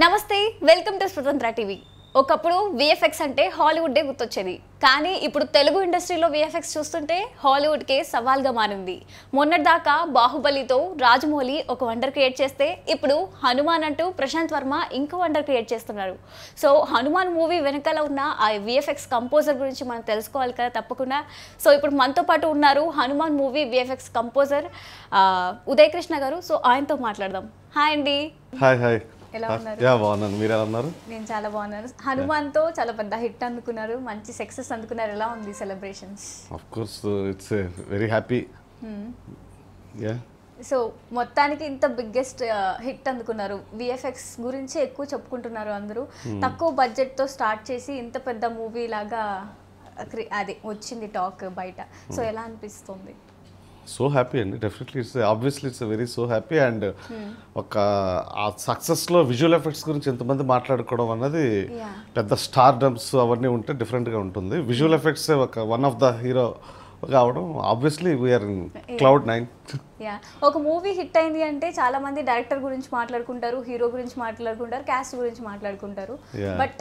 నమస్తే welcome to స్వతంత్ర TV. ఒకప్పుడు విఎఫ్ఎక్స్ అంటే హాలీవుడ్ డే గుర్తొచ్చేది. కానీ ఇప్పుడు తెలుగు ఇండస్ట్రీలో విఎఫ్ఎక్స్ చూస్తుంటే హాలీవుడ్కే సవాల్గా మారింది. మొన్నటిదాకా బాహుబలితో రాజమౌళి ఒక వండర్ క్రియేట్ చేస్తే ఇప్పుడు హనుమాన్ అంటూ ప్రశాంత్ వర్మ ఇంకో వండర్ క్రియేట్ చేస్తున్నారు. సో హనుమాన్ మూవీ వెనకాల ఉన్న ఆ విఎఫ్ఎక్స్ కంపోజర్ గురించి మనం తెలుసుకోవాలి కదా తప్పకుండా. సో ఇప్పుడు మనతో పాటు ఉన్నారు Hanuman movie VFX composer Uday Krishna గారు. సో ఆయనతో మాట్లాడదాం. హాయ్ అండి. Hi hi. ఎలా ఉన్నారు? బాగున్నాను, మీరు ఎలా ఉన్నారు? నేను చాలా బాగున్నాను. హనుమాన్తో చాలా పెద్ద హిట్ అందుకున్నారు, మంచి సక్సెస్ అందుకున్నారు. ఎలా ఉంది celebrations? Of course it's very happy. Yeah. So మొత్తానికి ఇంత బిగ్గెస్ట్ హిట్ అందుకున్నారు. విఎఫ్ఎక్స్ గురించి ఎక్కువ చెప్పుకుంటున్నారు అందరూ. తక్కువ బడ్జెట్తో స్టార్ట్ చేసి ఇంత పెద్ద మూవీ లాగా అదే వచ్చింది టాక్ బయట. సో ఎలా అనిపిస్తుంది? సో హ్యాపీ అండి, definitely obviously it's very so happy. And ఒక ఆ సక్సెస్లో విజువల్ ఎఫెక్ట్స్ గురించి ఎంతమంది మాట్లాడుకోవడం అన్నది పెద్ద స్టార్డమ్స్ అవన్నీ ఉంటే డిఫరెంట్గా ఉంటుంది. విజువల్ ఎఫెక్ట్స్ ఒక వన్ ఆఫ్ ద హీరో కావడం obviously we're in cloud 9. Yeah, ఒక మూవీ హిట్ అయింది అంటే చాలా మంది డైరెక్టర్ గురించి మాట్లాడుకుంటారు, హీరో గురించి మాట్లాడుకుంటారు, కాస్ట్ గురించి మాట్లాడుకుంటారు. బట్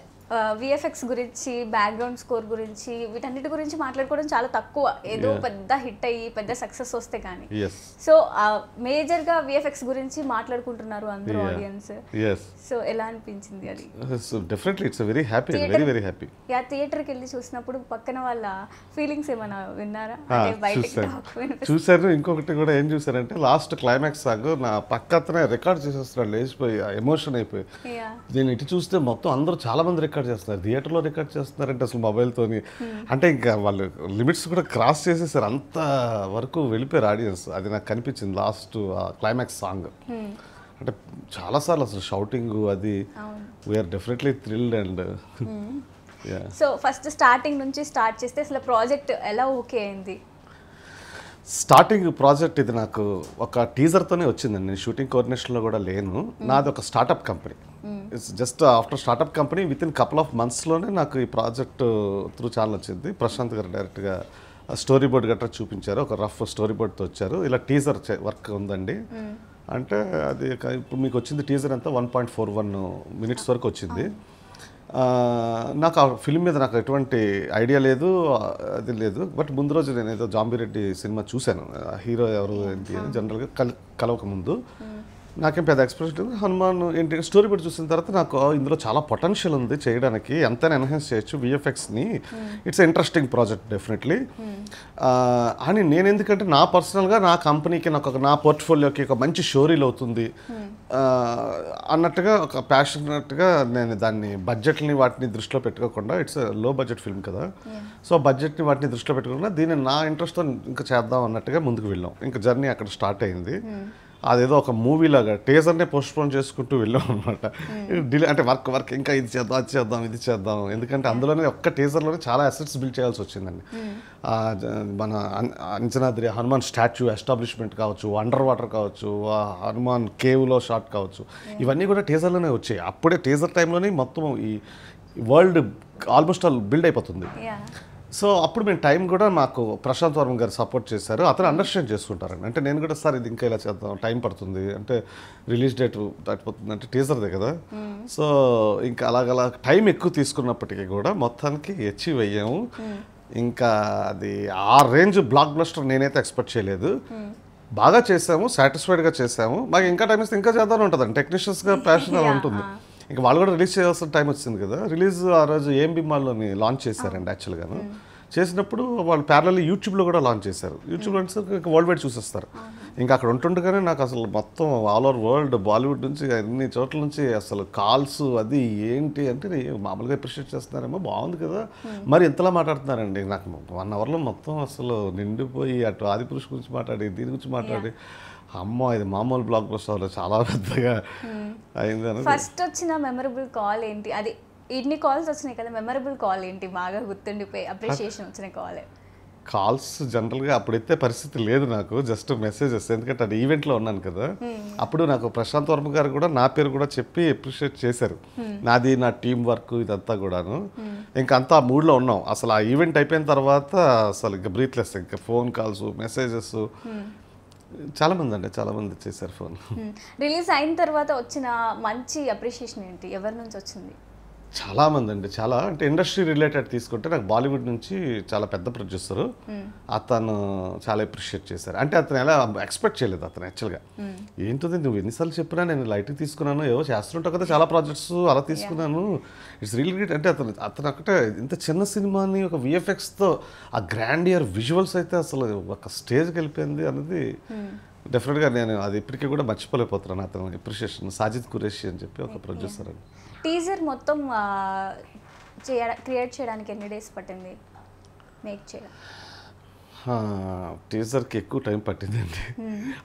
విఎఫ్ఎక్స్ గురించి, బ్యాక్గ్రౌండ్ స్కోర్ గురించి, వీటన్నిటి గురించి మాట్లాడుకోవడం చాలా తక్కువ. ఏదో పెద్ద హిట్ అయ్యి పెద్ద సక్సెస్ వస్తే కానీ. సో మేజర్గా విఎఫ్ఎక్స్ గురించి మాట్లాడుకుంటున్నారు అందరూ ఆడియన్స్. సో ఎలా అనిపించింది అది? Definitely it's very happy, very very happy. Yeah, థియేటర్కి వెళ్ళి చూసినప్పుడు పక్కన వాళ్ళ ఫీలింగ్స్ ఏమైనా విన్నారా? చూసారు. ఇంకొకటి కూడా ఏం చూసారంటే లాస్ట్ క్లైమాక్స్ సాంగ్ నా పక్కనే రికార్డ్ చేసేస్తున్నాడు, లేచిపోయి ఎమోషన్ అయిపోయి. నేను ఇటు చూస్తే మొత్తం అందరూ చాలా మంది రికార్డ్ చేస్తున్నారు, థియేటర్లో రికార్డ్ చేస్తున్నారంటే అసలు మొబైల్తోని. అంటే ఇంకా వాళ్ళు లిమిట్స్ కూడా క్రాస్ చేసేసారు, అంత వరకు వెళ్ళిపోయారు ఆడియన్స్. అది నాకు కనిపించింది లాస్ట్ క్లైమాక్స్ సాంగ్. అంటే చాలాసార్లు అసలు షౌటింగ్ అది we're definitely thrilled. And so first starting నుంచి స్టార్ట్ చేస్తే అసలు ప్రాజెక్ట్ ఎలా ఓకే అయింది? స్టార్టింగ్ ప్రాజెక్ట్ ఇది నాకు ఒక టీజర్తోనే వచ్చిందండి. నేను షూటింగ్ కోఆర్డినేషన్లో కూడా లేను. నాది ఒక startup company. It's just after startup company with in couple of మంత్స్లోనే నాకు ఈ ప్రాజెక్ట్ త్రూ ఛానల్ వచ్చింది. ప్రశాంత్ గారు డైరెక్ట్గా స్టోరీ బోర్డ్ గట్రా చూపించారు, ఒక రఫ్ స్టోరీ బోర్డ్తో వచ్చారు. ఇలా టీజర్ వర్క్ ఉందండి అంటే అది ఇప్పుడు మీకు వచ్చింది టీజర్ అంతా 1.41 minutes వరకు వచ్చింది. నాకు ఆ ఫిల్మ్ మీద నాకు ఎటువంటి ఐడియా లేదు, అది లేదు. బట్ ముందు రోజు నేను ఏదో జాంబిరెడ్డి సినిమా చూశాను, హీరో ఎవరు ఏంటి అని జనరల్గా కలవక ముందు నాకేం పెద్ద ఎక్స్ప్రెషన్. హనుమాన్ ఏంటి స్టోరీ బోర్డ్ చూసిన తర్వాత నాకు ఇందులో చాలా పొటెన్షియల్ ఉంది చేయడానికి, ఎంతైనా ఎన్హాన్స్ చేయొచ్చు విఎఫ్ఎక్స్ని. ఇట్స్ ఇంట్రెస్టింగ్ ప్రాజెక్ట్ డెఫినెట్లీ అని నేను, ఎందుకంటే నా పర్సనల్గా నా కంపెనీకి నా పోర్ట్ఫోలియోకి ఒక మంచి షోరీలు అవుతుంది అన్నట్టుగా ఒక ప్యాషనెట్గా నేను దాన్ని బడ్జెట్ని వాటిని దృష్టిలో పెట్టుకోకుండా, ఇట్స్ లో బడ్జెట్ ఫిల్మ్ కదా, సో బడ్జెట్ని వాటిని దృష్టిలో పెట్టుకోకుండా దీన్ని నా ఇంట్రెస్ట్తో ఇంకా చేద్దాం అన్నట్టుగా ముందుకు వెళ్ళాం. ఇంకా జర్నీ అక్కడ స్టార్ట్ అయింది. అదేదో ఒక మూవీలాగా టీజర్నే పోస్ట్పోన్ చేసుకుంటూ వెళ్ళాం అనమాట. డిలే అంటే వర్క్ ఇంకా ఇది చేద్దాం, అది చేద్దాం, ఇది చేద్దాం. ఎందుకంటే అందులోనే ఒక్క టీజర్లోనే చాలా అసెట్స్ బిల్డ్ చేయాల్సి వచ్చిందండి. మన అంజనాద్రి హనుమాన్ స్టాచ్యూ ఎస్టాబ్లిష్మెంట్ కావచ్చు, అండర్ వాటర్ కావచ్చు, హనుమాన్ కేవ్లో షాట్ కావచ్చు, ఇవన్నీ కూడా టీజర్లోనే వచ్చాయి. అప్పుడే టీజర్ టైంలోనే మొత్తం ఈ వరల్డ్ ఆల్మోస్ట్ ఆల్ బిల్డ్ అయిపోతుంది. సో అప్పుడు మేము టైం కూడా మాకు ప్రశాంత్ వర్మ గారు సపోర్ట్ చేశారు. అతను అండర్స్టాండ్ చేసుకుంటారండి. అంటే నేను కూడా సార్ ఇది ఇంకా ఇలా చేద్దాం, టైం పడుతుంది అంటే రిలీజ్ డేట్ దాటిపోతుంది అంటే టీజర్దే కదా. సో ఇంకా అలాగలా టైం ఎక్కువ తీసుకున్నప్పటికీ కూడా మొత్తానికి అచీవ్ అయ్యాము. ఇంకా అది ఆ రేంజ్ బ్లాక్ బ్లస్టర్ నేనైతే ఎక్స్పెక్ట్ చేయలేదు. బాగా చేసాము, సాటిస్ఫైడ్గా చేసాము. మాకు ఇంకా టైం ఇస్తే ఇంకా చేద్దామని ఉంటుందండి, టెక్నీషియన్స్గా ప్యాషన్ ఉంటుంది. ఇంకా వాళ్ళు కూడా రిలీజ్ చేయాల్సిన టైం వచ్చింది కదా. రిలీజ్ ఆ రోజు ఏఎంబి మాల్లోని లాంచ్ చేశారండి యాక్చువల్గాను. చేసినప్పుడు వాళ్ళు ప్యారలల్లీ యూట్యూబ్లో కూడా లాంచ్ చేశారు. యూట్యూబ్లో ఇంకా వరల్డ్ వైడ్ చూసేస్తారు. ఇంకా అక్కడ ఉంటుండగానే నాకు అసలు మొత్తం ఆల్ ఓవర్ వరల్డ్, బాలీవుడ్ నుంచి అన్ని చోట్ల నుంచి అసలు కాల్స్ అది ఏంటి అంటే మామూలుగా అప్రిషియేట్ చేస్తున్నారేమో, బాగుంది కదా, మరి ఎంతలా మాట్లాడుతున్నారండి. నాకు 1 hourలో మొత్తం అసలు నిండిపోయి అటు ఆదిపురుష్ గురించి మాట్లాడి, దీని గురించి మాట్లాడి, అమ్మో ఇది మామూలు బ్లాక్ బస్టర్ చాలా పెద్దగా అయింది. ఫస్ట్ వచ్చిన మెమరబుల్ కాల్ ఏంటి? అది ఇన్ని కాల్స్ వచ్చినాయి కదా, మెమరబుల్ కాల్ ఏంటి? బాగా గుర్తుండిపోయి అప్రిషియేషన్ వచ్చిన కాల్స్ జనరల్గా అప్పుడైతే పరిస్థితి లేదు నాకు, జస్ట్ మెసేజెస్. ఎందుకంటే అది ఈవెంట్లో ఉన్నాను కదా. అప్పుడు నాకు ప్రశాంత్ వర్మ గారు కూడా నా పేరు కూడా చెప్పి అప్రిషియేట్ చేశారు, నాది నా టీం వర్క్ ఇదంతా కూడాను. ఇంకా అంతా ఆ మూడ్లో ఉన్నాం. అసలు ఆ ఈవెంట్ అయిపోయిన తర్వాత అసలు ఇంకా బ్రీత్లెస్, ఇంకా ఫోన్ కాల్స్, మెసేజెస్ చాలామంది అండి, చాలామంది చేశారు ఫోన్. రిలీజ్ అయిన తర్వాత వచ్చిన మంచి అప్రిషియేషన్ ఏంటి, ఎవరి నుంచి వచ్చింది? చాలామంది అండి, చాలా అంటే ఇండస్ట్రీ రిలేటెడ్ తీసుకుంటే నాకు బాలీవుడ్ నుంచి చాలా పెద్ద ప్రొడ్యూసరు, అతను చాలా అప్రిషియేట్ చేశారు. అంటే అతను ఎలా ఎక్స్పెక్ట్ చేయలేదు అతను యాక్చువల్గా. ఏంటిది నువ్వు ఎన్నిసార్లు చెప్పినా నేను లైట్గా తీసుకున్నాను, ఏవో చేస్తుంటావు కదా చాలా ప్రాజెక్ట్స్ అలా తీసుకున్నాను, ఇట్స్ రియల్ గ్రేట్ అంటే అతను ఒకటే ఇంత చిన్న సినిమాని ఒక విఎఫ్ఎక్స్తో ఆ గ్రాండియర్ విజువల్స్ అయితే అసలు ఒక స్టేజ్కి వెళ్ళిపోయింది అనేది డెఫినెట్గా నేను అది ఇప్పటికీ కూడా మర్చిపోలేకపోతున్నాను. అతను అప్రిషియేషన్ సాజిద్ ఖురేషి అని చెప్పి ఒక ప్రొడ్యూసర్ అని. టీజర్ మొత్తం క్రియేట్ చేయడానికి ఎన్ని డేస్ పట్టింది, మేక్ చేయడం? టీజర్కి ఎక్కువ టైం పట్టిందండి.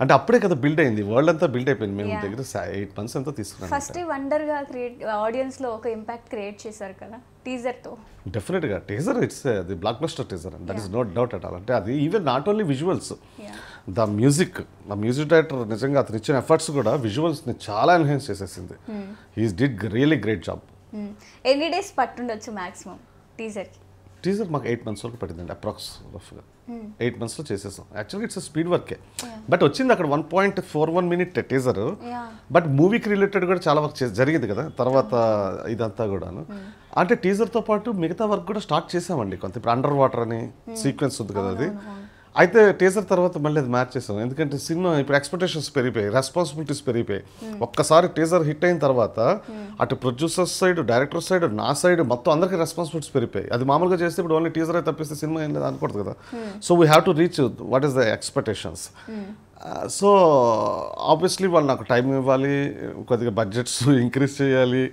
అంటే అప్పుడే కదా బిల్డ్ అయింది, వరల్డ్ అంతా బిల్డ్ అయిపోయింది. మేము దగ్గర 8 months అంతా తీసుకున్నాం. ఫస్ట్ వండర్గా ఆడియన్స్లో ఒక ఇంపాక్ట్ క్రియేట్ చేశారు కదా టీజర్తో. డెఫినెట్గా teaser it's the blockbuster teaser and that is no doubt at all. అంటే అది even not only visuals, the music director నిజంగా అతను ఇచ్చిన ఎఫర్ట్స్ కూడా విజువల్స్ని చాలా ఎన్హాన్స్ చేసేసింది. He did really great job. ఎన్ని డేస్ పట్టుండొచ్చు మ్యాక్సిమం టీజర్కి? టీజర్ మాకు 8 months వరకు పట్టిందండి అప్రాక్స్ రఫ్గా. 8 monthsలో చేసేసాం. యాక్చువల్గా ఇట్స్ స్పీడ్ వర్కే, బట్ వచ్చింది అక్కడ 1.41 minute టీజర్. బట్ మూవీకి రిలేటెడ్ కూడా చాలా వర్క్ జరిగింది కదా తర్వాత ఇదంతా కూడాను. అంటే టీజర్తో పాటు మిగతా వర్క్ కూడా స్టార్ట్ చేసామండి కొంత. ఇప్పుడు అండర్ వాటర్ అని సీక్వెన్స్ ఉంది కదా అది, అయితే టీజర్ తర్వాత మళ్ళీ అది మ్యాచ్ చేసాం. ఎందుకంటే సినిమా ఇప్పుడు ఎక్స్పెక్టేషన్స్ పెరిగిపోయాయి, రెస్పాన్సిబిలిటీస్ పెరిగిపోయాయి. ఒక్కసారి టీజర్ హిట్ అయిన తర్వాత అటు ప్రొడ్యూసర్స్ సైడ్, డైరెక్టర్ సైడ్, నా సైడ్ మొత్తం అందరికీ రెస్పాన్సిబిలిటీస్ పెరిగిపోయాయి. అది మామూలుగా చేస్తే ఇప్పుడు ఓన్లీ టీజర్ అయితే తప్పిస్తే సినిమా ఏం లేదు అనకూడదు కదా. So we have to reach what is the expectations. So obviously వాళ్ళు నాకు టైం ఇవ్వాలి, కొద్దిగా బడ్జెట్స్ ఇంక్రీజ్ చేయాలి.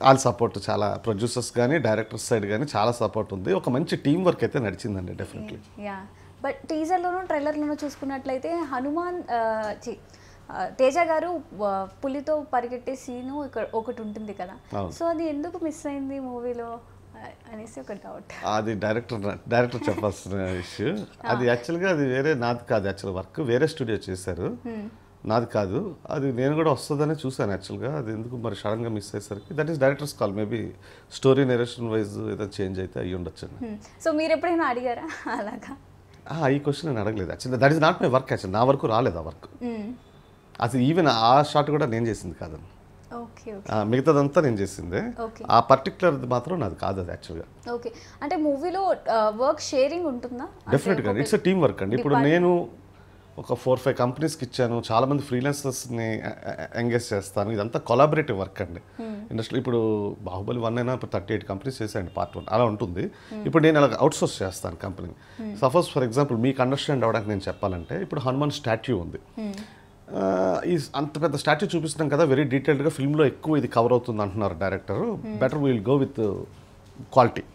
వాళ్ళ సపోర్ట్ చాలా, ప్రొడ్యూసర్స్ కానీ డైరెక్టర్స్ సైడ్ కానీ చాలా సపోర్ట్ ఉంది. ఒక మంచి టీం వర్క్ అయితే నడిచిందండి డెఫినెట్లీ. బట్ టీజర్లోనూ ట్రైలర్లోనూ చూసుకున్నట్లయితే హనుమాన్ తేజ గారు పులితో పరిగెట్టే సీను ఇక్కడ ఒకటి ఉంటుంది కదా, సో అది ఎందుకు మిస్ అయింది మూవీలో అనేసి ఒక డౌట్. అది డైరెక్టర్ చెప్పాల్సిన ఇష్యూ. అది యాక్చువల్గా అది వేరే, నాది కాదు యాక్చువల్ వర్క్, వేరే స్టూడియో చేశారు, నాది కాదు. అది నేను కూడా వస్తుందని చూశాను యాక్చువల్గా. అది ఎందుకు మరి సడన్గా మిస్ అయ్యేసరికి that is directors call. Maybe story narration wise ఏదైనా చేంజ్ అయితే అయ్యి ఉండొచ్చు. సో మీరు ఎప్పుడైనా అడిగారా అలాగా? ఈ క్వశ్చన్ నేను అడగలేదు యాక్చువల్గా. That is not my work actual. నా వరకు రాలేదు ఆ వర్క్. అది ఈవెన్ ఆ షాట్ కూడా నేను చేసింది కాదని, మిగతాదంతా నేను చేసిందే. ఆ పర్టికులర్ మాత్రం నాది కాదు అది యాక్చువల్గా. ఓకే, అంటే మూవీలో వర్క్ షేరింగ్ ఉంటుందా? డెఫినెట్గా ఇట్స్ ఎ టీమ్ వర్క్ అండి. ఇప్పుడు నేను ఒక 4-5 కంపెనీస్కి ఇచ్చాను, చాలామంది ఫ్రీలాన్సర్స్ని ఎంగేజ్ చేస్తాను. ఇదంతా కొలాబరేటివ్ వర్క్ అండి ఇండస్ట్రీ. ఇప్పుడు బాహుబలి 1 అయినా ఇప్పుడు 38 కంపెనీస్ చేశాయండి పార్ట్ 1 అలా ఉంటుంది. ఇప్పుడు నేను అలా అవుట్సోర్స్ చేస్తాను కంపెనీ. సపోజ్ ఫర్ ఎగ్జాంపుల్ మీకు అండర్స్టాండ్ అవ్వడానికి నేను చెప్పాలంటే, ఇప్పుడు హనుమాన్ స్టాట్యూ ఉంది. ఈ అంత పెద్ద స్టాట్యూ చూపిస్తున్నాం కదా, వెరీ డీటెయిల్డ్గా ఫిల్మ్లో ఎక్కువ ఇది కవర్ అవుతుంది అంటున్నారు director. Better will go with quality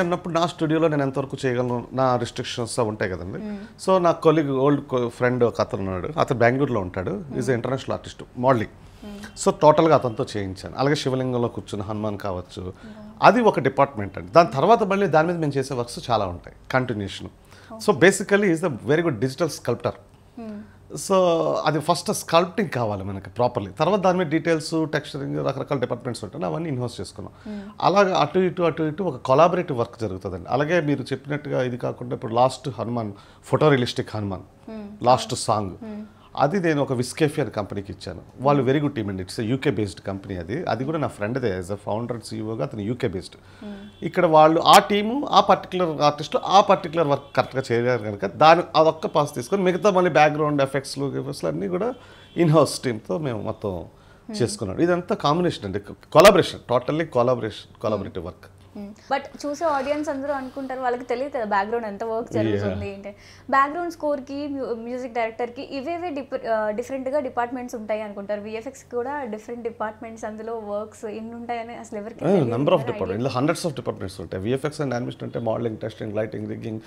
అన్నప్పుడు నా స్టూడియోలో నేను ఎంతవరకు చేయగలను, నా రిస్ట్రిక్షన్స్ ఉంటాయి కదండి. సో నా కొలీగ్ ఓల్డ్ ఫ్రెండ్ ఒక అతను ఉన్నాడు, అతను బెంగళూరులో ఉంటాడు, is international artist modelling. So టోటల్గా అతనితో చేయించాను. అలాగే శివలింగంలో కూర్చున్న హనుమాన్ కావచ్చు, అది ఒక డిపార్ట్మెంట్ అండి. దాని తర్వాత మళ్ళీ దాని మీద మేము చేసే వర్క్స్ చాలా ఉంటాయి continuation. So basically is the very good digital sculptor. So అది ఫస్ట్ స్కల్ప్టింగ్ కావాలి మనకి ప్రాపర్లీ, తర్వాత దాని మీద డీటెయిల్స్, టెక్స్చరింగ్, రకరకాల డిపార్ట్మెంట్స్ ఉంటాయి, అవన్నీ ఇన్హౌస్ చేసుకున్నాం. అలాగే అటు ఇటు ఒక కొలాబరేటివ్ వర్క్ జరుగుతుందండి. అలాగే మీరు చెప్పినట్టుగా ఇది కాకుండా ఇప్పుడు last Hanuman, photo realistic Hanuman last song, అది నేను ఒక విస్కేఫీ అనే కంపెనీకి ఇచ్చాను. వాళ్ళు వెరీ గుడ్ టీమ్ అండి. It's UK based company. అది కూడా నా ఫ్రెండ్దే, యాజ్ అ ఫౌండర్ సీఈఓగా అతను యూకే బేస్డ్. ఇక్కడ వాళ్ళు ఆ టీము ఆ పర్టికులర్ ఆర్టిస్టు ఆ పర్టికులర్ వర్క్ కరెక్ట్గా చేయలేరు కనుక అదొక్క పాస్ తీసుకొని మిగతా మళ్ళీ బ్యాక్గ్రౌండ్ ఎఫెక్ట్స్లు అన్నీ కూడా ఇన్హౌస్ టీమ్తో మేము మొత్తం చేసుకున్నాం. ఇదంతా కాంబినేషన్ అండి, collaboration, totally collaborative work. But చూసే ఆడియన్స్ అందరూ అనుకుంటారు, వాళ్ళకి తెలియదు కదా బ్యాక్గ్రౌండ్ ఎంత వర్క్ జరుగుతుంది ఏంటి. బ్యాక్గ్రౌండ్ స్కోర్కి, మ్యూజిక్ డైరెక్టర్కి ఇవేవే డిఫరెంట్గా డిపార్ట్మెంట్స్ ఉంటాయి అనుకుంటారు. విఎఫ్ఎక్స్ కూడా డిఫరెంట్ డిపార్ట్మెంట్స్, అందులో వర్క్స్ ఎన్ని ఉంటాయని అసలు ఎవరికి నెంబర్ ఆఫ్ డిపార్ట్మెంట్, ఇలా హండ్రెడ్స్ ఆఫ్ డిపార్ట్మెంట్స్ ఉంటాయి. విఎఫ్ఎక్స్ అండ్ యానిమేషన్ అంటే మోడలింగ్, టెస్టింగ్, లైటింగ్, రిగ్గింగ్,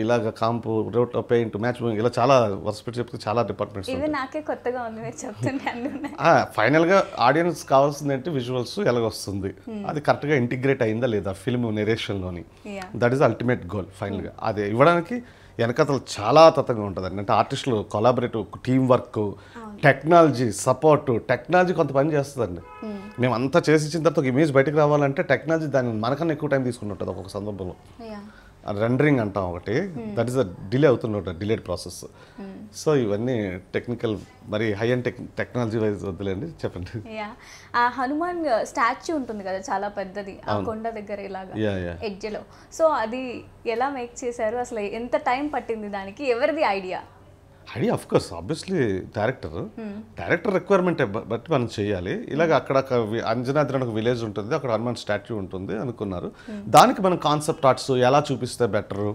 ఇలాగ కాంపు, రోట్, పెయింట్, మ్యాచ్, ఇలా చాలా వర్స్పెక్ట్ చెప్తే చాలా డిపార్ట్మెంట్స్. ఇవి నాకే కొత్తగా ఉంది మీరు చెప్తుంటే. ఫైనల్గా ఆడియన్స్ కావాల్సింది ఏంటి, విజువల్స్ ఎలాగొస్తుంది, అది కరెక్ట్గా ఇంటిగ్రేట్ అయిందా లేదా ఫిల్మ్ నెరేషన్లోని, దట్ ఈస్ అల్టిమేట్ గోల్ ఫైనల్గా. అది ఇవ్వడానికి వెనకతలు చాలా తతంగా ఉంటుంది. అంటే ఆర్టిస్టులు collaborative, team work, technology support. Technology కొంత పని చేస్తుందండి. మేము అంతా చేసి ఇచ్చిన తర్వాత ఒక ఇమేజ్ బయటకు రావాలంటే టెక్నాలజీ దాన్ని మనకన్నా ఎక్కువ టైం తీసుకుంటుంటుంది ఒక్కొక్క సందర్భంలో. రెండరింగ్ అంటాం ఒకటి, దట్ ఈస్ డిలే అవుతున్న డిలేడ్ ప్రాసెస్. సో ఇవన్నీ టెక్నికల్, మరి హై అండ్ టెక్నాలజీ వైజ్ వద్దులేండి, చెప్పండి. ఆ హనుమాన్ స్టాచ్యూ ఉంటుంది కదా చాలా పెద్దది, ఆ కొండ దగ్గర ఇలాగా ఎడ్జ్లో, సో అది ఎలా మేక్ చేశారు, అసలు ఎంత టైం పట్టింది దానికి, ఎవరిది idea? Of course obviously director requirement బట్టి మనం చేయాలి. ఇలాగ అక్కడ అంజనాద్రి ఒక విలేజ్ ఉంటుంది, అక్కడ హనుమాన్ స్టాచ్యూ ఉంటుంది అనుకున్నారు. దానికి మనం కాన్సెప్ట్ ఆర్ట్స్ ఎలా చూపిస్తే బెటరు,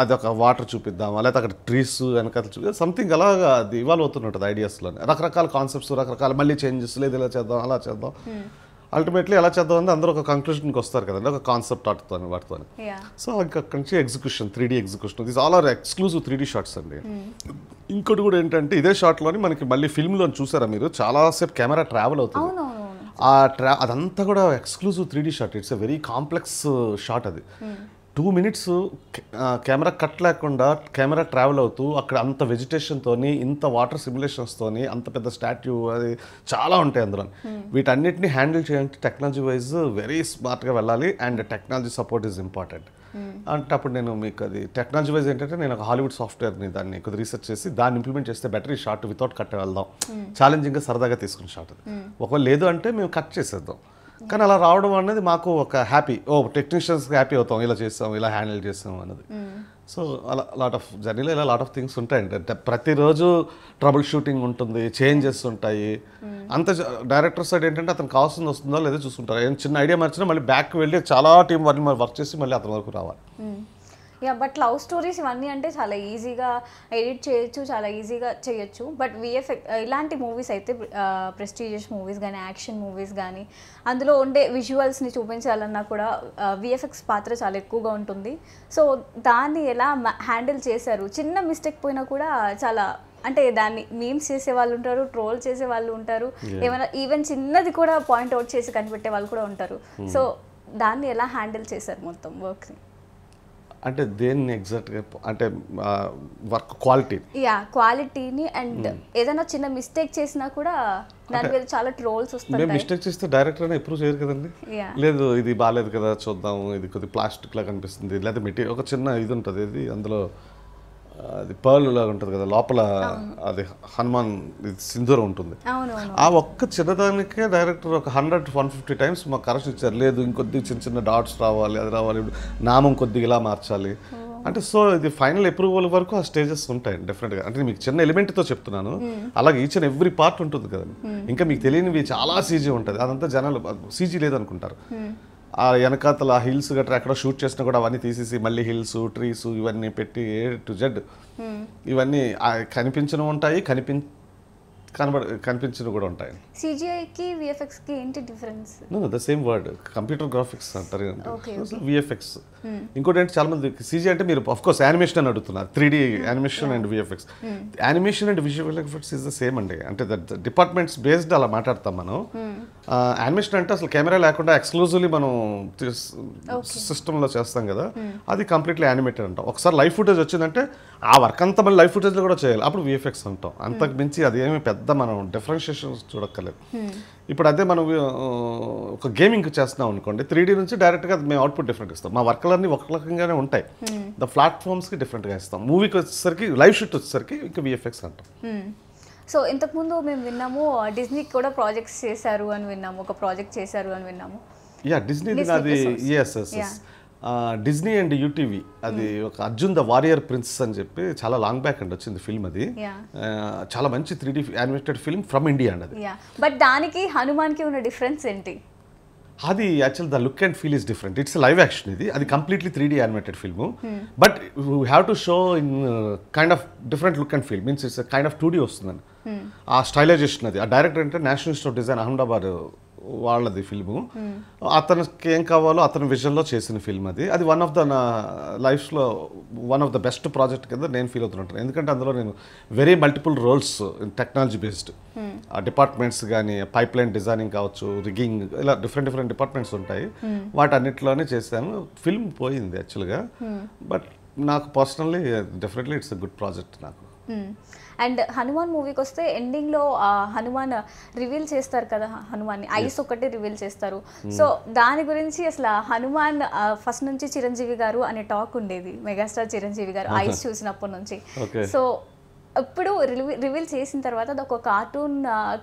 అది ఒక వాటర్ చూపిద్దాం, లేకపోతే అక్కడ ట్రీస్ వెనకాల చూపిద్దాం, సంథింగ్ అలాగా అది ఇవాల్వ్ అవుతుంటుంది ఐడియాస్లోనే. రకరకాల కాన్సెప్ట్స్, రకరకాల మళ్ళీ చేంజెస్, లేదు ఇలా చేద్దాం అలా చేద్దాం, అల్టిమేట్లీ ఎలా చేద్దాం అంటే అందరూ ఒక కంక్లూషన్కి వస్తారు కదండి, ఒక కాన్సెప్ట్ ఆర్ట్తో వాటితో. సో అక్కడి నుంచి execution, 3D execution, this all are exclusive 3D shots అండి. ఇంకోటి కూడా ఏంటంటే ఇదే షాట్లోని మనకి మళ్ళీ ఫిల్మ్లో చూసారా మీరు, చాలాసేపు కెమెరా ట్రావెల్ అవుతుంది. అదంతా కూడా exclusive 3D shot. It's a very complex shot. అది 2 minutes కెమెరా కట్ లేకుండా కెమెరా ట్రావెల్ అవుతూ అక్కడ అంత వెజిటేషన్తోని, ఇంత వాటర్ సిమ్యులేషన్స్తోని, అంత పెద్ద స్టాట్యూ, అది చాలా ఉంటాయి అందులో. వీటన్నిటిని హ్యాండిల్ చేయడానికి టెక్నాలజీ వైజ్ వెరీ స్మార్ట్గా వెళ్ళాలి, and technology support is important. అంటే అప్పుడు నేను మీకు అది టెక్నాలజీ వైజ్ ఏంటంటే నేను ఒక హాలీవుడ్ సాఫ్ట్వేర్ని దాన్ని కొద్దిగా రీసెర్చ్ చేసి దాన్ని ఇంప్లిమెంట్ చేస్తే బెటర్, ఈ షార్ట్ వితౌట్ కట్ వెళ్దాం, ఛాలెంజింగ్గా సరదాగా తీసుకున్న షార్ట్ అది. ఒకవేళ లేదు అంటే మేము కట్ చేసేద్దాం. కానీ అలా రావడం అనేది మాకు ఒక హ్యాపీ, టెక్నీషియన్స్ హ్యాపీ అవుతాం, ఇలా చేస్తాం, ఇలా హ్యాండిల్ చేస్తాం అన్నది. సో అలా లాట్ ఆఫ్ జర్నీలో ఇలా లాట్ ఆఫ్ థింగ్స్ ఉంటాయండి. అంటే ప్రతిరోజు ట్రబుల్ షూటింగ్ ఉంటుంది, చేంజెస్ ఉంటాయి. అంత డైరెక్టర్ సైడ్ ఏంటంటే అతను కావాల్సింది వస్తుందో లేదో చూసుకుంటారు. ఏం చిన్న ఐడియా మార్చినా మళ్ళీ బ్యాక్ వెళ్ళి చాలా టీం వారిని వర్క్ చేసి మళ్ళీ అతని వరకు రావాలి. బట్ లవ్ స్టోరీస్ ఇవన్నీ అంటే చాలా ఈజీగా ఎడిట్ చేయొచ్చు, చాలా ఈజీగా చేయొచ్చు. బట్ ఇలాంటి మూవీస్ అయితే ప్రెస్టీజియస్ మూవీస్ కానీ, యాక్షన్ మూవీస్ కానీ, అందులో ఉండే విజువల్స్ని చూపించాలన్నా కూడా విఎఫ్ఎక్స్ పాత్ర చాలా ఎక్కువగా ఉంటుంది. సో దాన్ని ఎలా హ్యాండిల్ చేశారు? చిన్న మిస్టేక్ పోయినా కూడా చాలా, అంటే దాన్ని మీమ్స్ చేసే వాళ్ళు ఉంటారు, ట్రోల్ చేసే వాళ్ళు ఉంటారు, ఏమైనా ఈవెన్ చిన్నది కూడా పాయింట్ అవుట్ చేసి కనిపెట్టే వాళ్ళు కూడా ఉంటారు. సో దాన్ని ఎలా హ్యాండిల్ చేశారు మొత్తం వర్క్ని? అంటే దేన్ని ఎగ్జాక్ట్గా అంటే వర్క్ క్వాలిటీని, అండ్ ఏదైనా చిన్న మిస్టేక్ చేసినా కూడా దాని మీద చాలా ట్రోల్స్ వస్తాయి. మేము మిస్టేక్ చేస్తే డైరెక్టర్ అని ఎప్రూవ్ చేయరు కదండి. లేదు ఇది బాగాలేదు కదా చూద్దాము, ఇది కొద్దిగా ప్లాస్టిక్ లాగా కనిపిస్తుంది, లేదా మెటీరియల్ ఒక చిన్న ఇది ఉంటుంది, ఇది అందులో అది పర్ల్ లాగా ఉంటుంది కదా లోపల, అది హనుమాన్ సింధూరం ఉంటుంది. ఆ ఒక్క చిన్నదానికే డైరెక్టర్ ఒక 100-150 times మాకు కరెక్షన్ ఇచ్చారు. లేదు ఇంకొద్దిగా చిన్న చిన్న డాట్స్ రావాలి, అది రావాలి, నామం కొద్దిగా ఇలా మార్చాలి అంటే. సో ఇది ఫైనల్ అప్రూవల్ వరకు ఆ స్టేజెస్ ఉంటాయి డెఫినెట్గా. అంటే మీకు చిన్న ఎలిమెంట్తో చెప్తున్నాను, అలాగే ఈచ్ అండ్ ఎవ్రీ పార్ట్ ఉంటుంది కదండి. ఇంకా మీకు తెలియనివి చాలా సీజీ ఉంటుంది, అదంతా జనాలు సీజీ లేదనుకుంటారు. ఆ వెనకాతల హిల్స్ గట్రా ఎక్కడ షూట్ చేసినా కూడా అవన్నీ తీసేసి మళ్ళీ హిల్స్, ట్రీస్ ఇవన్నీ పెట్టి A to Z ఇవన్నీ కనిపించను ఉంటాయి, కనిపించను కూడా ఉంటాయి. సిజిఐకి విఎఫ్ఎక్స్కి ఏంటి difference? The same word, computer graphics అంటారు విఎఫ్ఎక్స్. ఇంకోటి ఏంటి, చాలా మంది సిజి అంటే మీరు ఆఫ్ కోర్స్ యానిమేషన్ అని అడుగుతున్నారు. 3D animation and VFX, animation and visual effects is the same అండి. అంటే డిపార్ట్మెంట్స్ బేస్డ్ అలా మాట్లాడతాం మనం. యానిమేషన్ అంటే అసలు కెమెరా లేకుండా ఎక్స్క్లూజివ్లీ మనం సిస్టంలో చేస్తాం కదా, అది కంప్లీట్లీ యానిమేటెడ్ అంటాం. ఒకసారి లైవ్ ఫుటేజ్ వచ్చిందంటే ఆ వర్క్ అంతా మళ్ళీ లైవ్ ఫుటేజ్లో కూడా చేయాలి, అప్పుడు విఎఫ్ఎక్స్ అంటాం. అంతకు మించి అది ఏమి పెద్ద మనం డిఫరెన్షియేషన్ చూడక్కర్లేదు. ఇప్పుడు అదే మనం ఒక గేమింగ్ చేస్తున్నాం అనుకోండి, 3D నుంచి డైరెక్ట్గా మేము అవుట్పుట్ డిఫరెంట్ ఇస్తాం. మా వర్క్లన్నీ ఒక రకంగానే ఉంటాయి, ద ప్లాట్ఫామ్స్కి డిఫరెంట్గా ఇస్తాం. మూవీకి వచ్చేసరికి లైవ్ షూట్ వచ్చేసరికి ఇంకా విఎఫ్ఎక్స్ అంటాం. సో ఇంతకుముందు మేము విన్నాము డిజ్నీకి కూడా ప్రాజెక్ట్స్ చేశారు అని విన్నాము, ఒక ప్రాజెక్ట్ చేశారు అని విన్నాము. డిజ్నీ అది డిజ్నీ అండ్ యూటీవీ, అది ఒక అర్జున్ ద వారియర్ ప్రిన్స్ అని చెప్పి చాలా లాంగ్ బ్యాక్ అండి వచ్చింది ఫిల్మ్. అది చాలా మంచి 3D animated film from India అండి అది. బట్ దానికి హనుమాన్కి ఉన్న డిఫరెన్స్ ఏంటి? అది actual the look and feel is different. It's live action, ఇది అది completely 3D animated film. But we have to show in kind of different look and feel, means it's kind of 2D వస్తుందండి. ఆ stylisation అది. ఆ director అంటే national institute of design Ahmedabad వాళ్ళది film. అతనికి ఏం కావాలో అతని విజన్లో చేసిన ఫిల్మ్ అది. అది వన్ ఆఫ్ ద నా లైఫ్లో one of the best project కింద నేను ఫీల్ అవుతుంటాను. ఎందుకంటే అందులో నేను very multiple roles technology based, ఆ డిపార్ట్మెంట్స్ కానీ పైప్ లైన్ డిజైనింగ్ కావచ్చు, రిగ్గింగ్, ఇలా డిఫరెంట్ డిపార్ట్మెంట్స్ ఉంటాయి. వాటన్నిటిలోనే చేశాను. ఫిల్మ్ పోయింది యాక్చువల్గా, బట్ నాకు personally definitely it's a good project నాకు. అండ్ హనుమాన్ మూవీకి వస్తే ఎండింగ్లో హనుమాన్ రివీల్ చేస్తారు కదా, హనుమాన్ని ఐస్ ఒకటి రివీల్ చేస్తారు. సో దాని గురించి అసలు హనుమాన్ ఫస్ట్ నుంచి చిరంజీవి గారు అనే టాక్ ఉండేది, మెగాస్టార్ చిరంజీవి గారు ఐస్ చూసినప్పటి నుంచి. సో ఇప్పుడు రివీల్ చేసిన తర్వాత అది ఒక కార్టూన్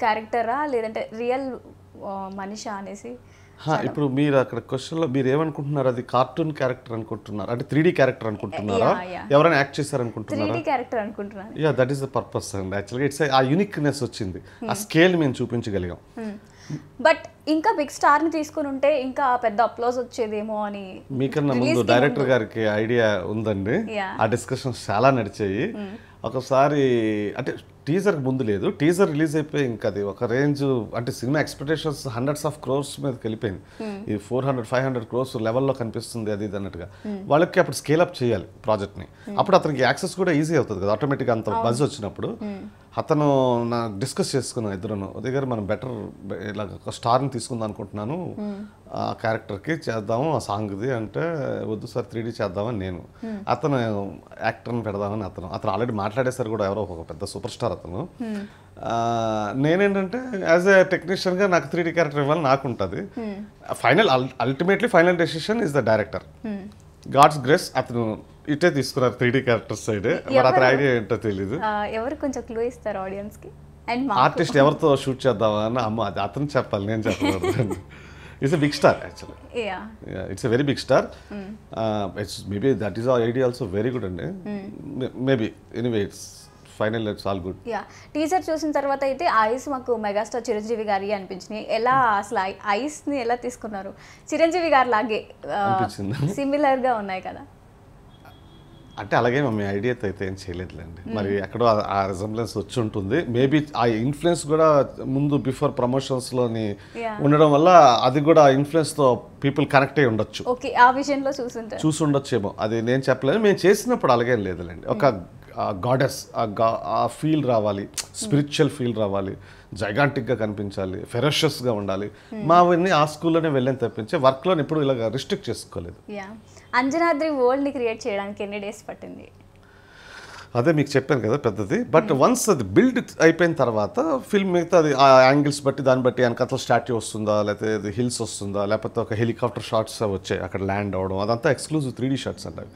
క్యారెక్టరా లేదంటే రియల్ మనిషా అనేసి. ఇప్పుడు మీరు అక్కడ క్వశ్చన్లో మీరు ఏమనుకుంటున్నారు, అది కార్టూన్ క్యారెక్టర్ అనుకుంటున్నారు అంటే 3D క్యారెక్టర్ అనుకుంటున్నారా, ఎవరైనా యాక్ట్ చేశారు అనుకుంటున్నారా? 3D క్యారెక్టర్ అనుకుంటున్నాను. Yeah, that is the purpose and యాక్చువల్గా ఇట్స్ ఆ యూనిక్నెస్ వచ్చింది, ఆ స్కేల్ మేము చూపించగలిగాం. బట్ ఇంకా బిగ్ స్టార్ ని తీసుకుని ఉంటే ఇంకా పెద్ద అప్లోజ్ వచ్చేదేమో అని. మీకన్నా ముందు డైరెక్టర్ గారికి ఐడియా ఉందండి, ఆ డిస్కషన్స్ చాలా నడిచాయి. ఒకసారి అంటే టీజర్ ముందు లేదు, టీజర్ రిలీజ్ అయిపోయి ఇంకా అది ఒక రేంజ్ అంటే cinema expectations hundreds of crores మీదకి వెళ్ళిపోయింది. ఇది 400-500 క్రోర్స్ లెవెల్లో కనిపిస్తుంది అది ఇది అన్నట్టుగా. వాళ్ళకి అప్పుడు స్కేల్ అప్ చేయాలి ప్రాజెక్ట్ని, అప్పుడు అతనికి యాక్సెస్ కూడా ఈజీ అవుతుంది కదా ఆటోమేటిక్గా. అంత బజ్ వచ్చినప్పుడు అతను డిస్కస్ చేసుకున్నాను ఇద్దరును, దగ్గర మనం బెటర్ ఇలా ఒక స్టార్ని తీసుకుందాం అనుకుంటున్నాను, ఆ క్యారెక్టర్కి చేద్దాము ఆ సాంగ్ది అంటే వద్దు సార్ 3D చేద్దామని నేను, అతను యాక్టర్ని పెడదామని అతను ఆల్రెడీ మాట్లాడేసారు కూడా, ఎవరో ఒక పెద్ద సూపర్ స్టార్ అతను. నేనేంటంటే యాజ్ ఏ టెక్నీషియన్గా నాకు 3D క్యారెక్టర్ ఇవ్వాలని నాకు ఉంటుంది. Ultimately final decision is the director. God's grace అతను ఇటే తీసుకున్నారు 3D క్యారెక్టర్ సైడ్, మరి అతని ఐడియా ఏంటో తెలీదు. ఎవరు కొంచెం క్లూ ఇస్తారు ఆడియన్స్ కి? ఆర్టిస్ట్ ఎవరితో షూట్ చేద్దామా అని అమ్మ అది అతను చెప్పాలి, నేను చెప్పకూడదు. It's a big star actually. Yeah, it's a very big star. It's maybe that is our idea also very good and maybe anyway it's finally it's all good. Yeah, teaser చూసిన తర్వాత అయితే ఐస్ మాకు megastar Chiranjeevi గారి అనిపించినాయి. ఎలా అసలు ice ని ఎలా తీసుకున్నారు? చిరంజీవి గారి లాగే సిమిలర్ గా ఉన్నాయి కదా. అంటే అలాగే మీ ఐడియాతో అయితే ఏం చేయలేదులేండి, మరి ఎక్కడో ఆ రిజంబ్లెన్స్ వచ్చి ఉంటుంది. మేబీ ఆ ఇన్ఫ్లుయెన్స్ కూడా ముందు బిఫోర్ ప్రమోషన్స్లోని ఉండడం వల్ల అది కూడా ఆ ఇన్ఫ్లుయెన్స్తో పీపుల్ కనెక్ట్ అయ్యి ఉండొచ్చు. ఓకే, ఆ విషయంలో చూసి ఉండొచ్చేమో, అది నేను చెప్పలేదు. మేము చేసినప్పుడు అలాగే లేదులేండి, ఒక గాడెస్ ఆ ఫీల్ రావాలి, స్పిరిచువల్ ఫీల్ రావాలి, జైగాంటిక్గా కనిపించాలి, ఫెరోషియస్గా ఉండాలి. మావన్నీ ఆ స్కూల్లోనే వెళ్ళని తప్పించే వర్క్లో ఎప్పుడు ఇలాగ రిస్ట్రిక్ట్ చేసుకోలేదు. అంజనాద్రి వరల్డ్ని క్రియేట్ చేయడానికి ఎన్ని డేస్ పట్టింది? అదే మీకు చెప్పాను కదా పెద్దది, బట్ వన్స్ అది బిల్డ్ అయిపోయిన తర్వాత ఫిల్మ్ మిగతా అది ఆ యాంగిల్స్ బట్టి దాన్ని బట్టి వెనకాల స్టాట్యూ వస్తుందా, లేకపోతే హిల్స్ వస్తుందా, లేకపోతే ఒక హెలికాప్టర్ షాట్స్ వచ్చాయి అక్కడ ల్యాండ్ అవడం, అదంతా ఎక్స్క్లూజివ్ 3D షాట్స్ అంటారు.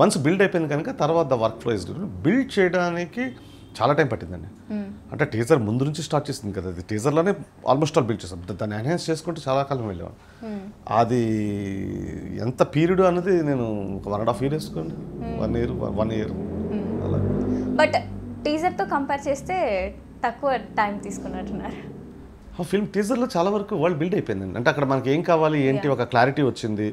వన్స్ బిల్డ్ అయిపోయింది కనుక తర్వాత the work flow is build చేయడానికి చాలా టైం పట్టిందండి. అంటే టీజర్ ముందు నుంచి స్టార్ట్ చేసింది కదా, అది టీజర్లోనే ఆల్మోస్ట్ ఆల్ బిల్డ్ చేస్తాం, దాన్ని ఎన్హాన్స్ చేసుకుంటూ చాలా కాలం వెళ్ళాం. అది ఎంత పీరియడ్ అనేది నేను ఒక 1.5 year వేసుకోండి, 1 year అలా. బట్ టీజర్తో కంపేర్ చేస్తే తక్కువ టైం తీసుకున్నట్టున్నారు. ఫిల్మ్ టీజర్లో చాలా వరకు వరల్డ్ బిల్డ్ అయిపోయిందండి. అంటే అక్కడ మనకి ఏం కావాలి ఏంటి ఒక క్లారిటీ వచ్చింది,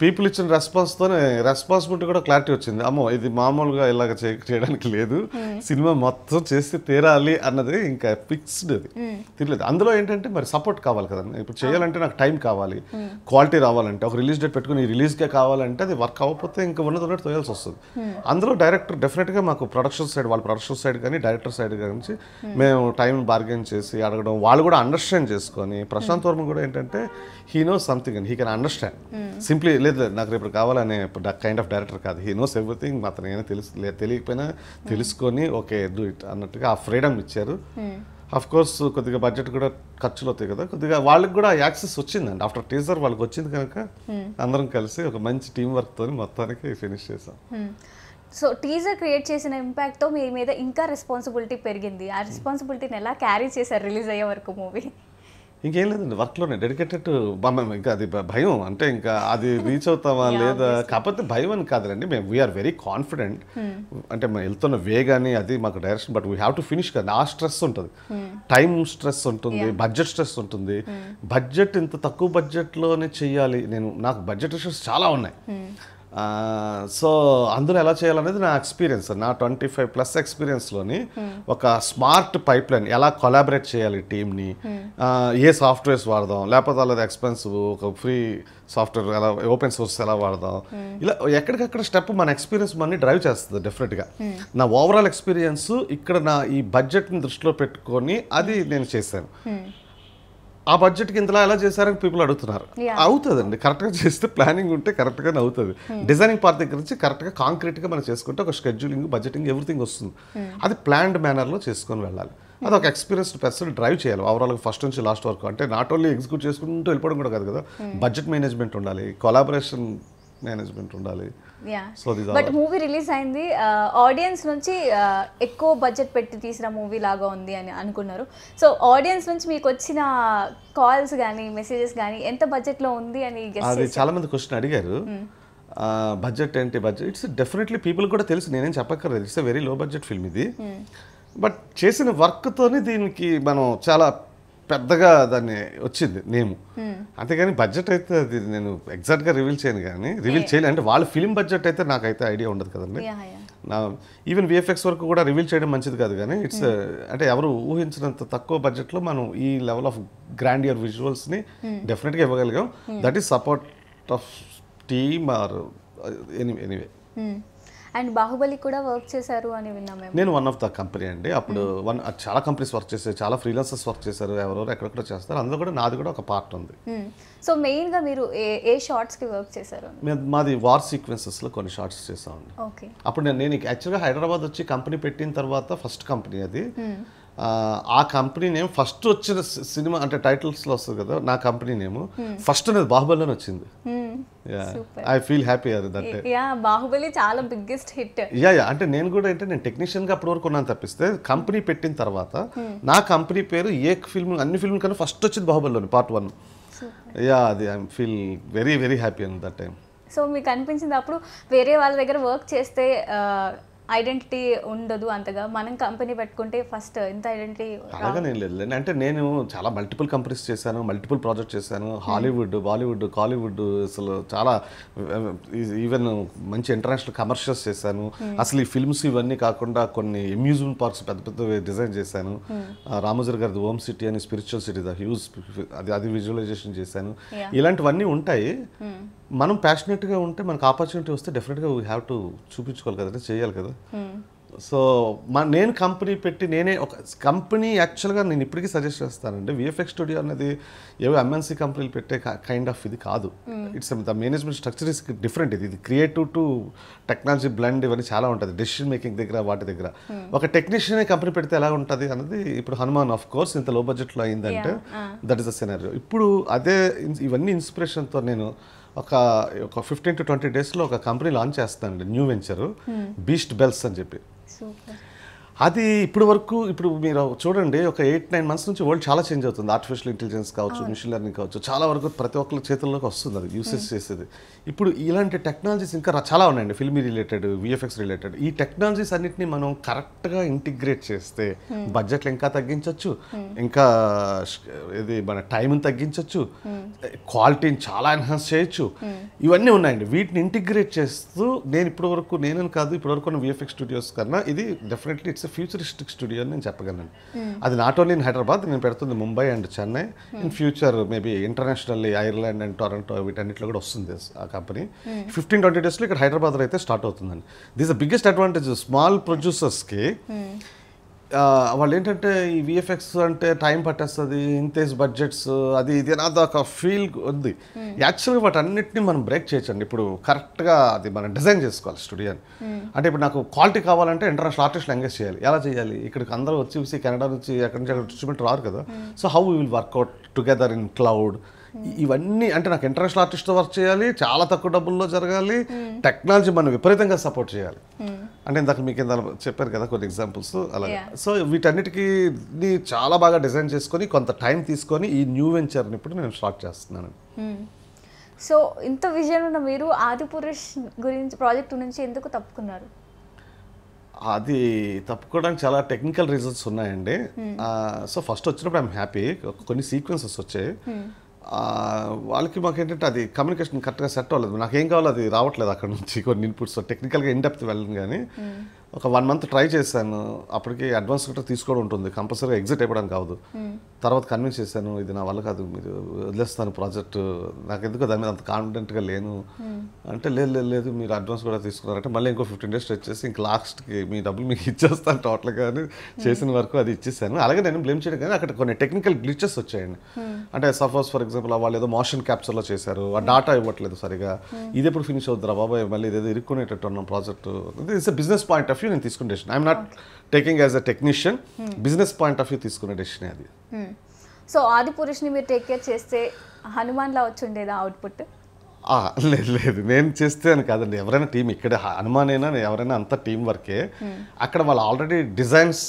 పీపుల్ ఇచ్చిన రెస్పాన్స్తోనే రెస్పాన్సిబిలిటీ కూడా క్లారిటీ వచ్చింది. అమ్మో ఇది మామూలుగా ఇలాగ చేయడానికి లేదు, సినిమా మొత్తం చేస్తే తీరాలి అన్నది ఇంకా ఫిక్స్డ్, అది తెలియదు. అందులో ఏంటంటే మరి సపోర్ట్ కావాలి కదండి, ఇప్పుడు చేయాలంటే నాకు టైం కావాలి, క్వాలిటీ రావాలంటే ఒక రిలీజ్ డేట్ పెట్టుకుని రిలీజ్కే కావాలంటే అది వర్క్ అవ్వకపోతే ఇంకా ఉన్నట్టు తోయాల్సి వస్తుంది. అందులో డైరెక్టర్ డెఫినెట్గా మాకు ప్రొడక్షన్ సైడ్, వాళ్ళ ప్రొడక్షన్ సైడ్ కానీ డైరెక్టర్ సైడ్ కానీ మేము టైం బార్గెన్ చేసి అడగడం, వాళ్ళు కూడా అండర్స్టాండ్ చేసుకొని, ప్రశాంత్ వర్మ కూడా ఏంటంటే he knows something and he can understand. Simply లేదు నాకు రేపు కావాలనే కైండ్ ఆఫ్ డైరెక్టర్ కాదు, హీ నోస్ ఎవ్రీథింగ్. అతను ఏమైనా తెలియకపోయినా తెలుసుకొని ఓకే డూ ఇట్ అన్నట్టుగా ఆ ఫ్రీడమ్ ఇచ్చారు. అఫ్ కోర్స్ కొద్దిగా బడ్జెట్ కూడా ఖర్చులు అవుతాయి కదా, కొద్దిగా వాళ్ళకి కూడా యాక్సెస్ వచ్చిందండి. ఆఫ్టర్ టీజర్ వాళ్ళకి వచ్చింది కనుక అందరం కలిసి ఒక మంచి టీం వర్క్తో మొత్తానికి ఫినిష్ చేసాం. సో టీజర్ క్రియేట్ చేసిన ఇంపాక్ట్తో మీ మీద ఇంకా రెస్పాన్సిబిలిటీ పెరిగింది. ఆ రెస్పాన్సిబిలిటీని ఎలా క్యారీ చేశారు రిలీజ్ అయ్యే వరకు మూవీ? ఇంకేం లేదండి, వర్క్లోనే డెడికేటెడ్. ఇంకా అది భయం అంటే ఇంకా అది రీచ్ అవుతామా లేదా, కాకపోతే భయం అని కాదులండి, మేము వీఆర్ వెరీ కాన్ఫిడెంట్. అంటే మేము వెళ్తున్న వే కానీ అది మాకు direction, but we have to finish కదా. ఆ స్ట్రెస్ ఉంటుంది, టైం స్ట్రెస్ ఉంటుంది, బడ్జెట్ స్ట్రెస్ ఉంటుంది. బడ్జెట్ ఇంత తక్కువ బడ్జెట్లోనే చెయ్యాలి, నాకు బడ్జెట్ ఇష్యూస్ చాలా ఉన్నాయి. సో అందులో ఎలా చేయాలనేది నా ఎక్స్పీరియన్స్, నా 25+ ఎక్స్పీరియన్స్లోని ఒక స్మార్ట్ పైప్ లైన్ ఎలా కొలాబరేట్ చేయాలి టీమ్ని, ఏ సాఫ్ట్వేర్స్ వాడదాం, లేకపోతే అలాది ఎక్స్పెన్సివ్ ఒక ఫ్రీ సాఫ్ట్వేర్ ఎలా, ఓపెన్ సోర్స్ ఎలా వాడదాం, ఇలా ఎక్కడికక్కడ స్టెప్ మన ఎక్స్పీరియన్స్ మనని డ్రైవ్ చేస్తుంది డెఫినెట్గా. నా ఓవరాల్ ఎక్స్పీరియన్స్ ఇక్కడ నా ఈ బడ్జెట్ని దృష్టిలో పెట్టుకొని అది నేను చేశాను. ఆ బడ్జెట్కి ఇంతలా ఎలా చేశారని పీపుల్ అడుగుతున్నారు. అవుతుందండి, కరెక్ట్గా చేస్తే ప్లానింగ్ ఉంటే కరెక్ట్గానే అవుతుంది. డిజైనింగ్ పార్ట్ దగ్గర నుంచి కరెక్ట్గా కాంక్రీట్గా మనం చేసుకుంటే ఒక షెడ్యూలింగ్, బడ్జెటింగ్, ఎవ్రీథింగ్ వస్తుంది. అది ప్లాన్డ్ మేనర్లో చేసుకొని వెళ్ళాలి. అది ఒక ఎక్స్పీరియన్స్డ్ పర్సన్ డ్రైవ్ చేయాలి ఓవరాల్గా ఫస్ట్ నుంచి లాస్ట్ వరకు. అంటే నాట్ ఓన్లీ ఎగ్జిక్యూట్ చేసుకుంటూ వెళ్ళిపోవడం కూడా కాదు కదా, బడ్జెట్ మేనేజ్మెంట్ ఉండాలి, కొలాబరేషన్ మేనేజ్మెంట్ ఉండాలి. బట్ మూవీ రిలీజ్ అయింది, ఆడియన్స్ నుంచి ఎక్కువ బడ్జెట్ పెట్టి తీసిన మూవీ లాగా ఉంది అని అనుకున్నారు. సో ఆడియన్స్ నుంచి మీకు వచ్చిన కాల్స్ కానీ మెసేజెస్ కానీ ఎంత బడ్జెట్లో ఉంది అని అది చాలా మంది క్వశ్చన్ అడిగారు. బడ్జెట్ ఏంటి, బడ్జెట్ ఇట్స్ డెఫినెట్లీ పీపుల్ కూడా తెలుసు, నేనేం చెప్పక్కర్లేదు. It's very low budget film ఇది. బట్ చేసిన వర్క్తోనే దీనికి మనం చాలా పెద్దగా దాన్ని వచ్చింది నేము. అంతేగాని బడ్జెట్ అయితే అది నేను ఎగ్జాక్ట్గా రివీల్ చేయను, కానీ రివీల్ చేయలేదు అంటే వాళ్ళ ఫిల్మ్ బడ్జెట్ అయితే నాకైతే ఐడియా ఉండదు కదండి. నా ఈవెన్ విఎఫ్ఎక్స్ వరకు కూడా రివీల్ చేయడం మంచిది కాదు, కానీ ఇట్స్ అంటే ఎవరు ఊహించినంత తక్కువ బడ్జెట్లో మనం ఈ లెవెల్ ఆఫ్ గ్రాండియర్ విజువల్స్ని డెఫినెట్గా ఇవ్వగలిగాం. That is support of team are anyway. And Baahubali కూడా వర్క్ చేశారు అని విన్నాము. నేను వన్ ఆఫ్ ద కంపెనీ అండి. అప్పుడు చాలా కంపెనీస్ వర్క్ చేశారు, చాలా ఫ్రీలాన్సర్స్ వర్క్ చేశారు, ఎవరెవరు ఎక్కడెక్కడ చేస్తారు, అందులో కూడా నాది కూడా ఒక పార్ట్ ఉంది. సో మెయిన్గా మీరు ఏ షార్ట్స్కి వర్క్ చేశారు? మాది వార్ సీక్వెన్సెస్లో కొన్ని షార్ట్స్ చేసామండి. ఓకే. అప్పుడు నేను యాక్చువల్గా హైదరాబాద్ వచ్చి కంపెనీ పెట్టిన తర్వాత ఫస్ట్ కంపెనీ అది. ఆ కంపెనీ నేమ్ ఫస్ట్ వచ్చిన సినిమా అంటే టైటిల్స్లో వస్తుంది కదా, నా కంపెనీ నేమ్ ఫస్ట్ అనేది బాహుబలిలోనే వచ్చింది. ఐ ఫీల్ హ్యాపీ అది దట్. బాహుబలి చాలా బిగ్గెస్ట్ హిట్. అంటే నేను కూడా అంటే నేను టెక్నీషియన్గా అప్పటి వరకు ఉన్నాను తప్పిస్తే, కంపెనీ పెట్టిన తర్వాత నా కంపెనీ పేరు ఏ ఫిల్మ్ అన్ని ఫిల్మ్ కన్నా ఫస్ట్ వచ్చింది బాహుబలిలోని పార్ట్ 1. అది I feel very very happy an that time. So మీకు అనిపించింది అప్పుడు వేరే వాళ్ళ దగ్గర వర్క్ చేస్తే ఐడెంటిటీ ఉండదు అంతగా, మనం కంపెనీ పెట్టుకుంటే ఫస్ట్ ఎంత ఐడెంటిటీ? అలాగా నేను లేదు అంటే నేను చాలా మల్టిపుల్ కంపెనీస్ చేశాను, మల్టిపుల్ ప్రాజెక్ట్ చేశాను, హాలీవుడ్, బాలీవుడ్, కాలీవుడ్, అసలు చాలా ఈవెన్ మంచి ఇంటర్నేషనల్ కమర్షియల్స్ చేశాను. అసలు ఈ ఫిల్మ్స్ ఇవన్నీ కాకుండా కొన్ని అమ్యూజ్మెంట్ పార్క్స్ పెద్ద పెద్ద డిజైన్ చేశాను. రామోజీ గారిది ఓమ్ సిటీ అని స్పిరిచువల్ సిటీ హ్యూజ్ అది విజువలైజేషన్ చేశాను. ఇలాంటివన్నీ ఉంటాయి. మనం ప్యాషనెట్గా ఉంటే మనకు ఆపర్చునిటీ వస్తే డెఫినెట్గా వీ హ్యావ్ టు చూపించుకోవాలి కదా, చేయాలి కదా. సో నేను కంపెనీ పెట్టి నేనే ఒక కంపెనీ యాక్చువల్గా నేను ఇప్పటికీ సజెస్ట్ చేస్తానండి. విఎఫ్ఎక్స్ స్టూడియో అనేది ఏవో ఎంఎన్సీ కంపెనీలు పెట్టే కైండ్ ఆఫ్ ఇది కాదు. It's the management structure is different. ఇది క్రియేటివ్ టు టెక్నాలజీ బ్లెండ్ ఇవన్నీ చాలా ఉంటుంది డెసిషన్ మేకింగ్ దగ్గర వాటి దగ్గర. ఒక టెక్నీషియన్ కంపెనీ పెడితే ఎలా ఉంటుంది అన్నది ఇప్పుడు హనుమాన్ ఆఫ్ కోర్స్ ఇంత లో బడ్జెట్లో అయిందంటే దట్ ఈస్ ద సినారియో. ఇప్పుడు అదే ఇవన్నీ ఇన్స్పిరేషన్తో నేను ఒక 15 to 20 డేస్లో ఒక కంపెనీ లాంచ్ చేస్తానండి, న్యూ వెంచర్, బీస్ట్ బెల్స్ అని చెప్పి. అది ఇప్పుడు వరకు ఇప్పుడు మీరు చూడండి ఒక 8-9 months నుంచి వరల్డ్ చాలా చేంజ్ అవుతుంది. ఆర్టిఫిషియల్ ఇంటెలిజెన్స్ కావచ్చు, మిషన్ లెర్నింగ్ కావచ్చు, చాలా వరకు ప్రతి ఒక్కరి చేతుల్లోకి వస్తుంది అది యూసేజ్ చేసేది. ఇప్పుడు ఇలాంటి టెక్నాలజీస్ ఇంకా చాలా ఉన్నాయండి, ఫిల్మీ రిలేటెడ్, విఎఫ్ఎక్స్ రిలేటెడ్. ఈ టెక్నాలజీస్ అన్నింటినీ మనం కరెక్ట్గా ఇంటిగ్రేట్ చేస్తే బడ్జెట్లు ఇంకా తగ్గించవచ్చు, ఇంకా ఇది మన టైంని తగ్గించవచ్చు, క్వాలిటీని చాలా ఎన్హాన్స్ చేయొచ్చు. ఇవన్నీ ఉన్నాయండి. వీటిని ఇంటిగ్రేట్ చేస్తూ నేను ఇప్పటివరకు నేను కాదు ఇప్పటివరకు ఉన్న విఎఫ్ఎక్స్ స్టూడియోస్ కన్నా ఇది డెఫినెట్లీ ఇట్స్ ఫ్యూచరిస్టిక్ స్టూడియో అని నేను చెప్పగలను. అది నాట్ ఓన్లీ ఇన్ హైదరాబాద్, నేను పెడుతుంది Mumbai and Chennai. In future maybe internationally Ireland and Toronto వీటన్నిటిలో కూడా వస్తుంది ఆ కంపెనీ. 15-20 డేస్లో ఇక్కడ హైదరాబాద్లో అయితే స్టార్ట్ అవుతుందండి. This the biggest advantage small ప్రొడ్యూసర్స్కి. వాళ్ళు ఏంటంటే ఈ విఎఫ్ఎక్స్ అంటే టైం పట్టేస్తుంది, ఇంతేజ్ బడ్జెట్స్, అది ఇది నాది ఒక ఫీల్ ఉంది. యాక్చువల్గా వాటి అన్నిటిని మనం బ్రేక్ చేయొచ్చండి. ఇప్పుడు కరెక్ట్గా అది మనం డిజైన్ చేసుకోవాలి స్టూడియోని. అంటే ఇప్పుడు నాకు క్వాలిటీ కావాలంటే ఇంటర్నేషనల్ ఆర్టిస్టులు ఎంగేజ్ చేయాలి. ఎలా చేయాలి? ఇక్కడికి అందరూ వచ్చి కెనడా నుంచి అక్కడి నుంచి అక్కడ ఇన్స్ట్రుమెంట్ రారు కదా. So how we will work out together in cloud. ఇవన్నీ అంటే నాకు ఇంటర్నేషనల్ ఆర్టిస్ట్తో వర్క్ చేయాలి, చాలా తక్కువ డబ్బుల్లో జరగాలి, టెక్నాలజీ మనం విపరీతంగా సపోర్ట్ చేయాలి. అంటే ఇందాక మీకు చెప్పారు కదా కొన్ని ఎగ్జాంపుల్స్ అలాగే. సో వీటన్నిటికీ చాలా బాగా డిజైన్ చేసుకొని కొంత టైం తీసుకొని ఈ న్యూ వెంచర్ని ఇప్పుడు నేను స్టార్ట్ చేస్తున్నాను. సో ఇంత విజన్ ఉన్న మీరు ఆదిపురుష్ గురించి ప్రాజెక్ట్ నుంచి ఎందుకు తప్పుకున్నారు? అది తప్పుకోవడానికి చాలా టెక్నికల్ రీజన్స్ ఉన్నాయండి. సో ఫస్ట్ వచ్చినప్పుడు ఐఎమ్ హ్యాపీ, కొన్ని సీక్వెన్సెస్ వచ్చాయి. వాళ్ళకి మాకేంటంటే అది కమ్యూనికేషన్ కరెక్ట్గా సెట్ అవ్వలేదు. నాకేం కావాలో అది రావట్లేదు అక్కడ నుంచి కొన్ని ఇన్పుట్స్. టెక్నికల్గా ఇన్ డెప్త్ వెళ్ళను కానీ ఒక 1 మంత్ ట్రై చేశాను. అప్పటికి అడ్వాన్స్ కూడా తీసుకోవడం ఉంటుంది, కంపల్సరీగా ఎగ్జిట్ అయిపోవడానికి కావదు. తర్వాత కన్విన్స్ చేశాను, ఇది నా వల్ల కాదు, మీరు వదిలేస్తాను ప్రాజెక్ట్, నాకు ఎందుకో దాని మీద అంత కాన్ఫిడెంట్గా లేను అంటే, లేదు మీరు అడ్వాన్స్ కూడా తీసుకున్నారంటే మళ్ళీ ఇంకో 15 days వచ్చేసి ఇంక లాస్ట్కి మీ డబ్బులు మీకు ఇచ్చేస్తాను టోటల్గా అని చేసిన వరకు అది ఇచ్చేసాను. అలాగే నేను బ్లేమ్ చేయడం కానీ అక్కడ కొన్ని టెక్నికల్ గ్లిచెస్ వచ్చాయండి. అంటే సపోజ్ ఫర్ ఎగ్జాంపుల్ వాళ్ళు ఏదో మోషన్ క్యాప్చర్లో చేశారు, ఆ డాటా ఇవ్వట్లేదు సరిగా, ఇది ఎప్పుడు ఫినిష్ అవుతుందా బాబాయ్, మళ్ళీ ఇదేదో ఇరుక్కునేటట్టు ఉన్న project. It's business point of view నేను తీసుకునే decision. I'm not taking as a technician, business point of view తీసుకునే డెసిషన్ అది. సో ఆదిపురుష్ని మీరు టేక్ కేర్ చేస్తే హనుమాన్లా వచ్చి ఉండేదా అవుట్పుట్? లేదు నేను చేస్తే అని కాదండి, ఎవరైనా టీం, ఇక్కడ హనుమాన్ అయినా ఎవరైనా అంత టీం వర్కే. అక్కడ వాళ్ళు ఆల్రెడీ డిజైన్స్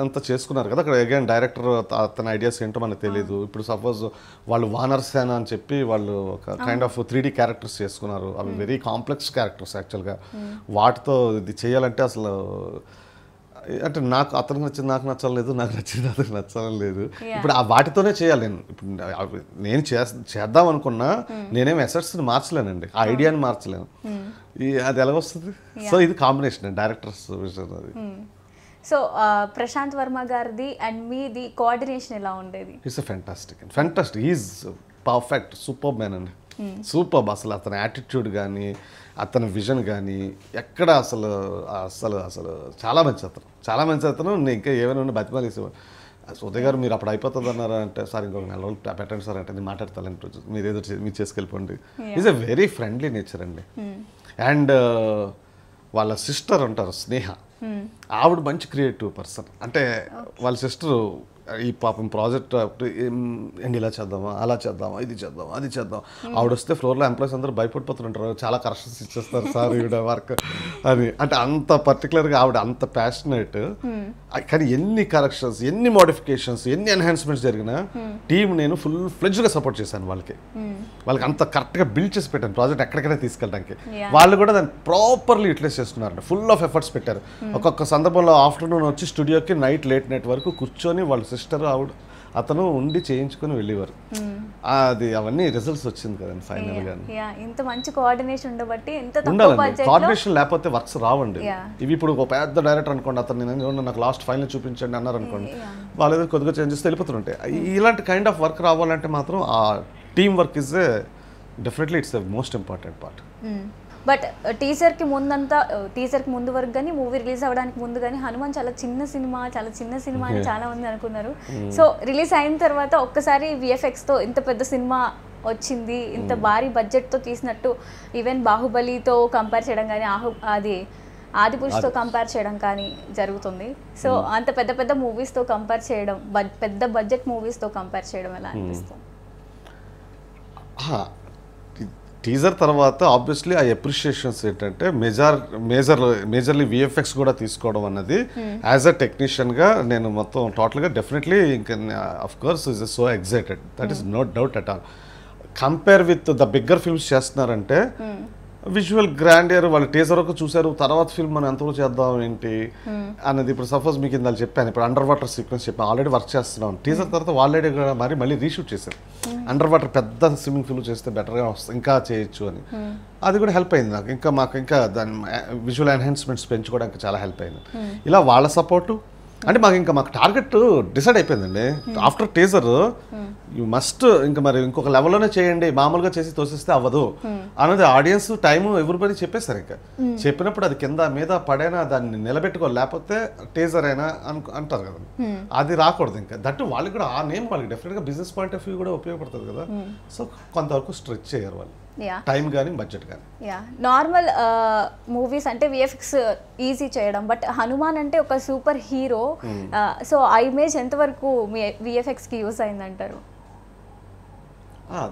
అంతా చేసుకున్నారు కదా, అక్కడ అగైన్ డైరెక్టర్ తన ఐడియాస్ ఏంటో మనకు తెలియదు. ఇప్పుడు సపోజ్ వాళ్ళు వానర్ సేన అని చెప్పి వాళ్ళు ఒక కైండ్ ఆఫ్ 3D క్యారెక్టర్స్ చేసుకున్నారు, అవి వెరీ కాంప్లెక్స్ క్యారెక్టర్స్ యాక్చువల్గా. వాటితో ఇది చేయాలంటే అసలు అంటే నాకు అతనికి నచ్చింది నాకు నచ్చలేదు, నాకు నచ్చింది అతనికి నచ్చడం లేదు. ఇప్పుడు ఆ వాటితోనే చేయాలి నేను. ఇప్పుడు నేను చేద్దాం అనుకున్నా నేనేం ఎసెట్స్ని మార్చలేనండి, ఆ ఐడియాని మార్చలేను. అది ఎలాగొస్తుంది? సో ఇది కాంబినేషన్ డైరెక్టర్స్ విజన్ అది. సో ప్రశాంత్ వర్మ గారిది అండ్ మీది కోఆర్డినేషన్ ఎలా ఉండేది? It's fantastic, is perfect, super man అండి, సూపర్. అసలు అతని యాటిట్యూడ్ కానీ అతని విజన్ కానీ ఎక్కడ అసలు అసలు అసలు చాలా మంచి అతను. నేను ఇంకా ఏమైనా బతిమాలేసేవాడు, ఉదయ్ గారు మీరు అప్పుడు అయిపోతుంది అన్నారా అంటే, సార్ ఇంకొక 4 రోజులు పెట్టండి సార్ అంటే, నేను మాట్లాడతాను, మీరు చేసుకెళ్ళిపోండి. Is a very friendly nature అండి. అండ్ వాళ్ళ సిస్టర్ అంటారు స్నేహ, ఆవిడ మంచి క్రియేటివ్ పర్సన్. అంటే వాళ్ళ సిస్టరు ఈ పాపం ప్రాజెక్ట్ అండ్ ఇలా చేద్దామా, అలా చేద్దామా, ఇది చేద్దాం, అది చేద్దాం. ఆవిడ వస్తే ఫ్లోర్లో ఎంప్లాయీస్ అందరూ భయపడిపోతుంటారు, చాలా కరెక్షన్స్ ఇచ్చేస్తారు సార్ ఈవిడ వర్క్ అని. అంటే అంత పర్టికులర్గా ఆవిడ అంత ప్యాషనేట్. కానీ ఎన్ని కరెక్షన్స్, ఎన్ని మోడిఫికేషన్స్, ఎన్ని ఎన్హాన్స్మెంట్స్ జరిగినా టీం నేను ఫుల్ ఫ్లెడ్జ్గా సపోర్ట్ చేశాను వాళ్ళకి అంత కరెక్ట్గా బిల్డ్ చేసి పెట్టాను ప్రాజెక్ట్ ఎక్కడికైనా తీసుకెళ్ళడానికి. వాళ్ళు కూడా దాన్ని ప్రాపర్లీ యూటిలైజ్ చేస్తున్నారు, ఫుల్ ఆఫ్ ఎఫర్ట్స్ పెట్టారు. ఒక్కొక్క సందర్భంలో ఆఫ్టర్నూన్ వచ్చి స్టూడియోకి నైట్ లేట్ నైట్ వరకు కూర్చొని వాళ్ళ సిస్టర్ అతను ఉండి చేయించుకొని వెళ్ళేవారు. అది అవన్నీ రిజల్ట్స్ వచ్చింది కదండి ఫైనల్ గా. ఇంత మంచి కోఆర్డినేషన్ ఉండబట్టి ఉండాలండి, కోఆర్డినేషన్ లేకపోతే వర్క్స్ రావండి. ఇవి ఇప్పుడు ఒక పెద్ద డైరెక్టర్ అనుకోండి, అతను నేను నాకు లాస్ట్ ఫైనల్ చూపించండి అన్నారు అనుకోండి, వాళ్ళు ఏదో కొద్దిగా చేంజెస్ వెళ్ళిపోతుంటాయి. ఇలాంటి కైండ్ ఆఫ్ వర్క్ రావాలంటే మాత్రం ఆ team work is definitely it's the most important part. But టీజర్కి ముందు వరకు కానీ మూవీ రిలీజ్ అవ్వడానికి ముందు కానీ హనుమాన్ చాలా చిన్న సినిమా అని చాలా మంది అనుకున్నారు. సో రిలీజ్ అయిన తర్వాత ఒక్కసారి విఎఫ్ఎక్స్తో ఇంత పెద్ద సినిమా వచ్చింది, ఇంత భారీ బడ్జెట్తో తీసినట్టు, ఈవెన్ బాహుబలితో కంపేర్ చేయడం కానీ అది ఆదిపురుష్తో కంపేర్ చేయడం కానీ జరుగుతుంది. సో అంత పెద్ద మూవీస్తో కంపేర్ చేయడం, పెద్ద బడ్జెట్ మూవీస్తో కంపేర్ చేయడం ఎలా అనిపిస్తుంది? టీజర్ తర్వాత ఆబ్వియస్లీ ఆ అప్రిషియేషన్స్ ఏంటంటే మేజర్లీ విఎఫ్ఎక్స్ కూడా తీసుకోవడం అన్నది యాజ్ అ టెక్నీషియన్గా నేను మొత్తం టోటల్గా డెఫినెట్లీ ఇంకా of course is so excited, that is no doubt at all. Compare with the bigger films చేస్తున్నారంటే విజువల్ గ్రాండియర్ వాళ్ళు టీజర్ వరకు చూసారు, తర్వాత ఫిల్మ్ మనం ఎంతవరకు చేద్దాం ఏంటి అన్నది. ఇప్పుడు సపోజ్ మీకు ఇందాక చెప్పాను, ఇప్పుడు అండర్ వాటర్ సీక్వెన్స్ చెప్పాను, ఆల్రెడీ వర్క్ చేస్తున్నాం. టీజర్ తర్వాత ఆల్రెడీ మళ్ళీ రీషూట్ చేశారు. అండర్ వాటర్ పెద్ద స్విమ్మింగ్ పూల్ చేస్తే బెటర్గా వస్తుంది, ఇంకా చేయొచ్చు అని. అది కూడా హెల్ప్ అయింది నాకు, మాకు ఇంకా దాని విజువల్ ఎన్హాన్స్మెంట్స్ పెంచుకోవడానికి చాలా హెల్ప్ అయింది. ఇలా వాళ్ళ సపోర్టు అంటే మాకు టార్గెట్ డిసైడ్ అయిపోయిందండి. ఆఫ్టర్ టీజర్ యూ మస్ట్ ఇంకా మరి ఇంకొక లెవెల్లోనే చేయండి, మామూలుగా చేసి తోసిస్తే అవ్వదు అన్నది ఆడియన్స్ టైము ఎవరిపడి చెప్పేస్తారు. ఇంకా చెప్పినప్పుడు అది కింద మీద పడైనా దాన్ని నిలబెట్టుకోవాలి, లేకపోతే టీజర్ అయినా అంటారు కదా, అది రాకూడదు. ఇంకా దట్టు వాళ్ళకి కూడా ఆ నేమ్ వాళ్ళకి డెఫినెట్గా బిజినెస్ పాయింట్ ఆఫ్ వ్యూ కూడా ఉపయోగపడుతుంది కదా. సో కొంతవరకు స్ట్రెచ్ చేయరు వాళ్ళు, టైం కానీ బడ్జెట్ కానీ. నార్మల్ మూవీస్ అంటే విఎఫ్ఎక్స్ ఈజీ చేయడం, బట్ హనుమాన్ అంటే ఒక సూపర్ హీరో. సో ఆ ఇమేజ్ ఎంతవరకు విఎఫ్ఎక్స్కి యూస్ అయిందంటారు?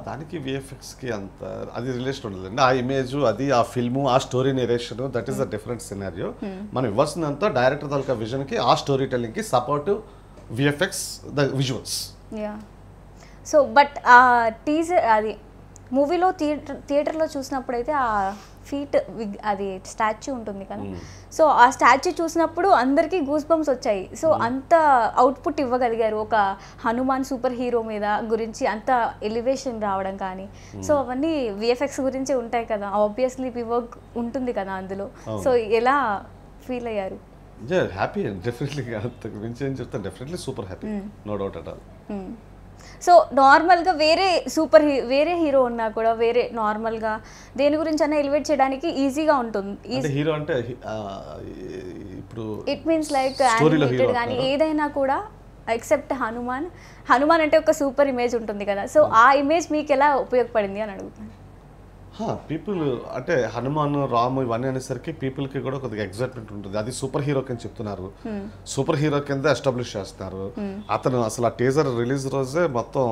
దానికి విఎఫ్ఎక్స్కి అంత అది రిలేషన్ ఉండదండి. ఆ ఇమేజ్, అది ఆ ఫిల్ము, ఆ story narration, that is a different scenario. మనం ఇవ్వాల్సిందంతా డైరెక్టర్ తాలూకా విజన్కి, ఆ స్టోరీ టెల్లింగ్కి supportive VFX, the visuals. So but ఆ టీజర్ అది మూవీలో థియేటర్లో చూసినప్పుడైతే ఆ ఫీట్ అది స్టాచ్యూ ఉంటుంది కదా, సో ఆ స్టాచ్యూ చూసినప్పుడు అందరికీ గూస్ బంప్స్ వచ్చాయి. సో అంత అవుట్పుట్ ఇవ్వగలిగారు ఒక హనుమాన్ సూపర్ హీరో మీద గురించి, అంత ఎలివేషన్ రావడం కానీ. సో అవన్నీ విఎఫ్ఎక్స్ గురించి ఉంటాయి కదా, ఆబ్వియస్లీ వర్క్ ఉంటుంది కదా అందులో. సో ఎలా ఫీల్ అయ్యారు? హ్యాపీ డెఫినెట్లీ, అంతకు మించి ఏం చెప్తాను, definitely super happy, no doubt at all. So నార్మల్గా వేరే హీరో ఉన్నా కూడా వేరే నార్మల్గా దేని గురించి అన్నా ఎలివేట్ చేయడానికి ఈజీగా ఉంటుంది. హీరో అంటే ఇప్పుడు ఇట్ మీన్స్ లైక్ యానిమేటెడ్ కానీ ఏదైనా కూడా ఎక్సెప్ట్ హనుమాన్ అంటే ఒక సూపర్ ఇమేజ్ ఉంటుంది కదా, సో ఆ ఇమేజ్ మీకు ఎలా ఉపయోగపడింది అని అడుగుతాను. పీపుల్ అంటే హనుమాన్, రాము ఇవన్నీ అనేసరికి పీపుల్కి కూడా కొద్దిగా ఎగ్జైట్మెంట్ ఉంటుంది. అది సూపర్ హీరో కింద చెప్తున్నారు, సూపర్ హీరో కింద ఎస్టాబ్లిష్ చేస్తున్నారు. అతను అసలు ఆ టీజర్ రిలీజ్ రోజే మొత్తం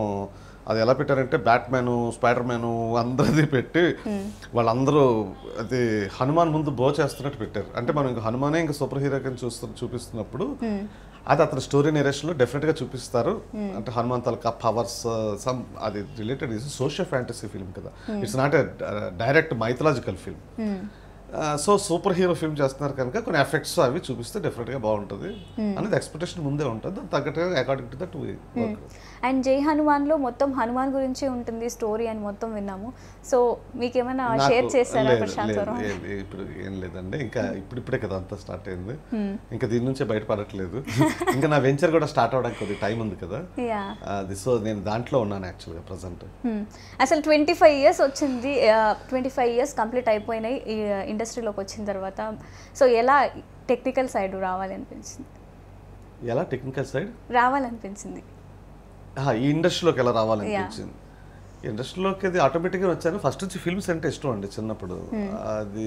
అది ఎలా పెట్టారంటే బ్యాట్మ్యాన్, స్పైడర్ మ్యాన్ అందరిది పెట్టి వాళ్ళందరూ అది హనుమాన్ ముందు బో చేస్తున్నట్టు పెట్టారు. అంటే మనం ఇంకా హనుమానే ఇంకా సూపర్ హీరో కింద చూపిస్తున్నప్పుడు అది అతని స్టోరీ నేరేషన్లో డెఫినెట్గా చూపిస్తారు. అంటే హనుమాన్ తాలూకా పవర్స్ సమ్ అది రిలేటెడ్ సోషల్ ఫ్యాంటసీ ఫిల్మ్ కదా, it's not a direct mythological film. So super hero film చేస్తున్నారు కనుక కొన్ని ఎఫెక్ట్స్ అవి చూపిస్తే డెఫినెట్గా బాగుంటుంది అనేది ఎక్స్పెక్టేషన్ ముందే ఉంటుంది. దాని తగ్గట్టుగా according to that work. And జై హనుమాన్లో మొత్తం హనుమాన్ గురించి ఉంటుంది స్టోరీ అని మొత్తం విన్నాము. సో మీకు ఏమైనా షేర్ చేస్తారా ప్రశాంత్ గారు? ఇప్పుడు ఏం లేదండి, ఇంకా ఇప్పుడిప్పుడే కదా అంతా స్టార్ట్ అయింది, ఇంకా దీని నుంచే బయటపడట్లేదు. ఇంకా నా వెంచర్ కూడా స్టార్ట్ అవడానికి కొద్దిగా టైం ఉంది కదా, అది సో నేను దాంట్లో ఉన్నాను యాక్చువల్గా ప్రజెంట్. అసలు 25 years వచ్చింది, 25 years కంప్లీట్ అయిపోయినాయి ఈ ఇండస్ట్రీలోకి వచ్చిన తర్వాత. సో ఎలా టెక్నికల్ సైడ్ రావాలనిపించింది? ఎలా టెక్నికల్ సైడ్ రావాలనిపించింది? ఈ ఇండస్ట్రీలోకి ఎలా రావాలనిపించింది? ఇండస్ట్రీలోకి అది ఆటోమేటిక్గా వచ్చాను. ఫస్ట్ నుంచి ఫిల్మ్స్ అంటే ఇష్టం అండి చిన్నప్పుడు. అది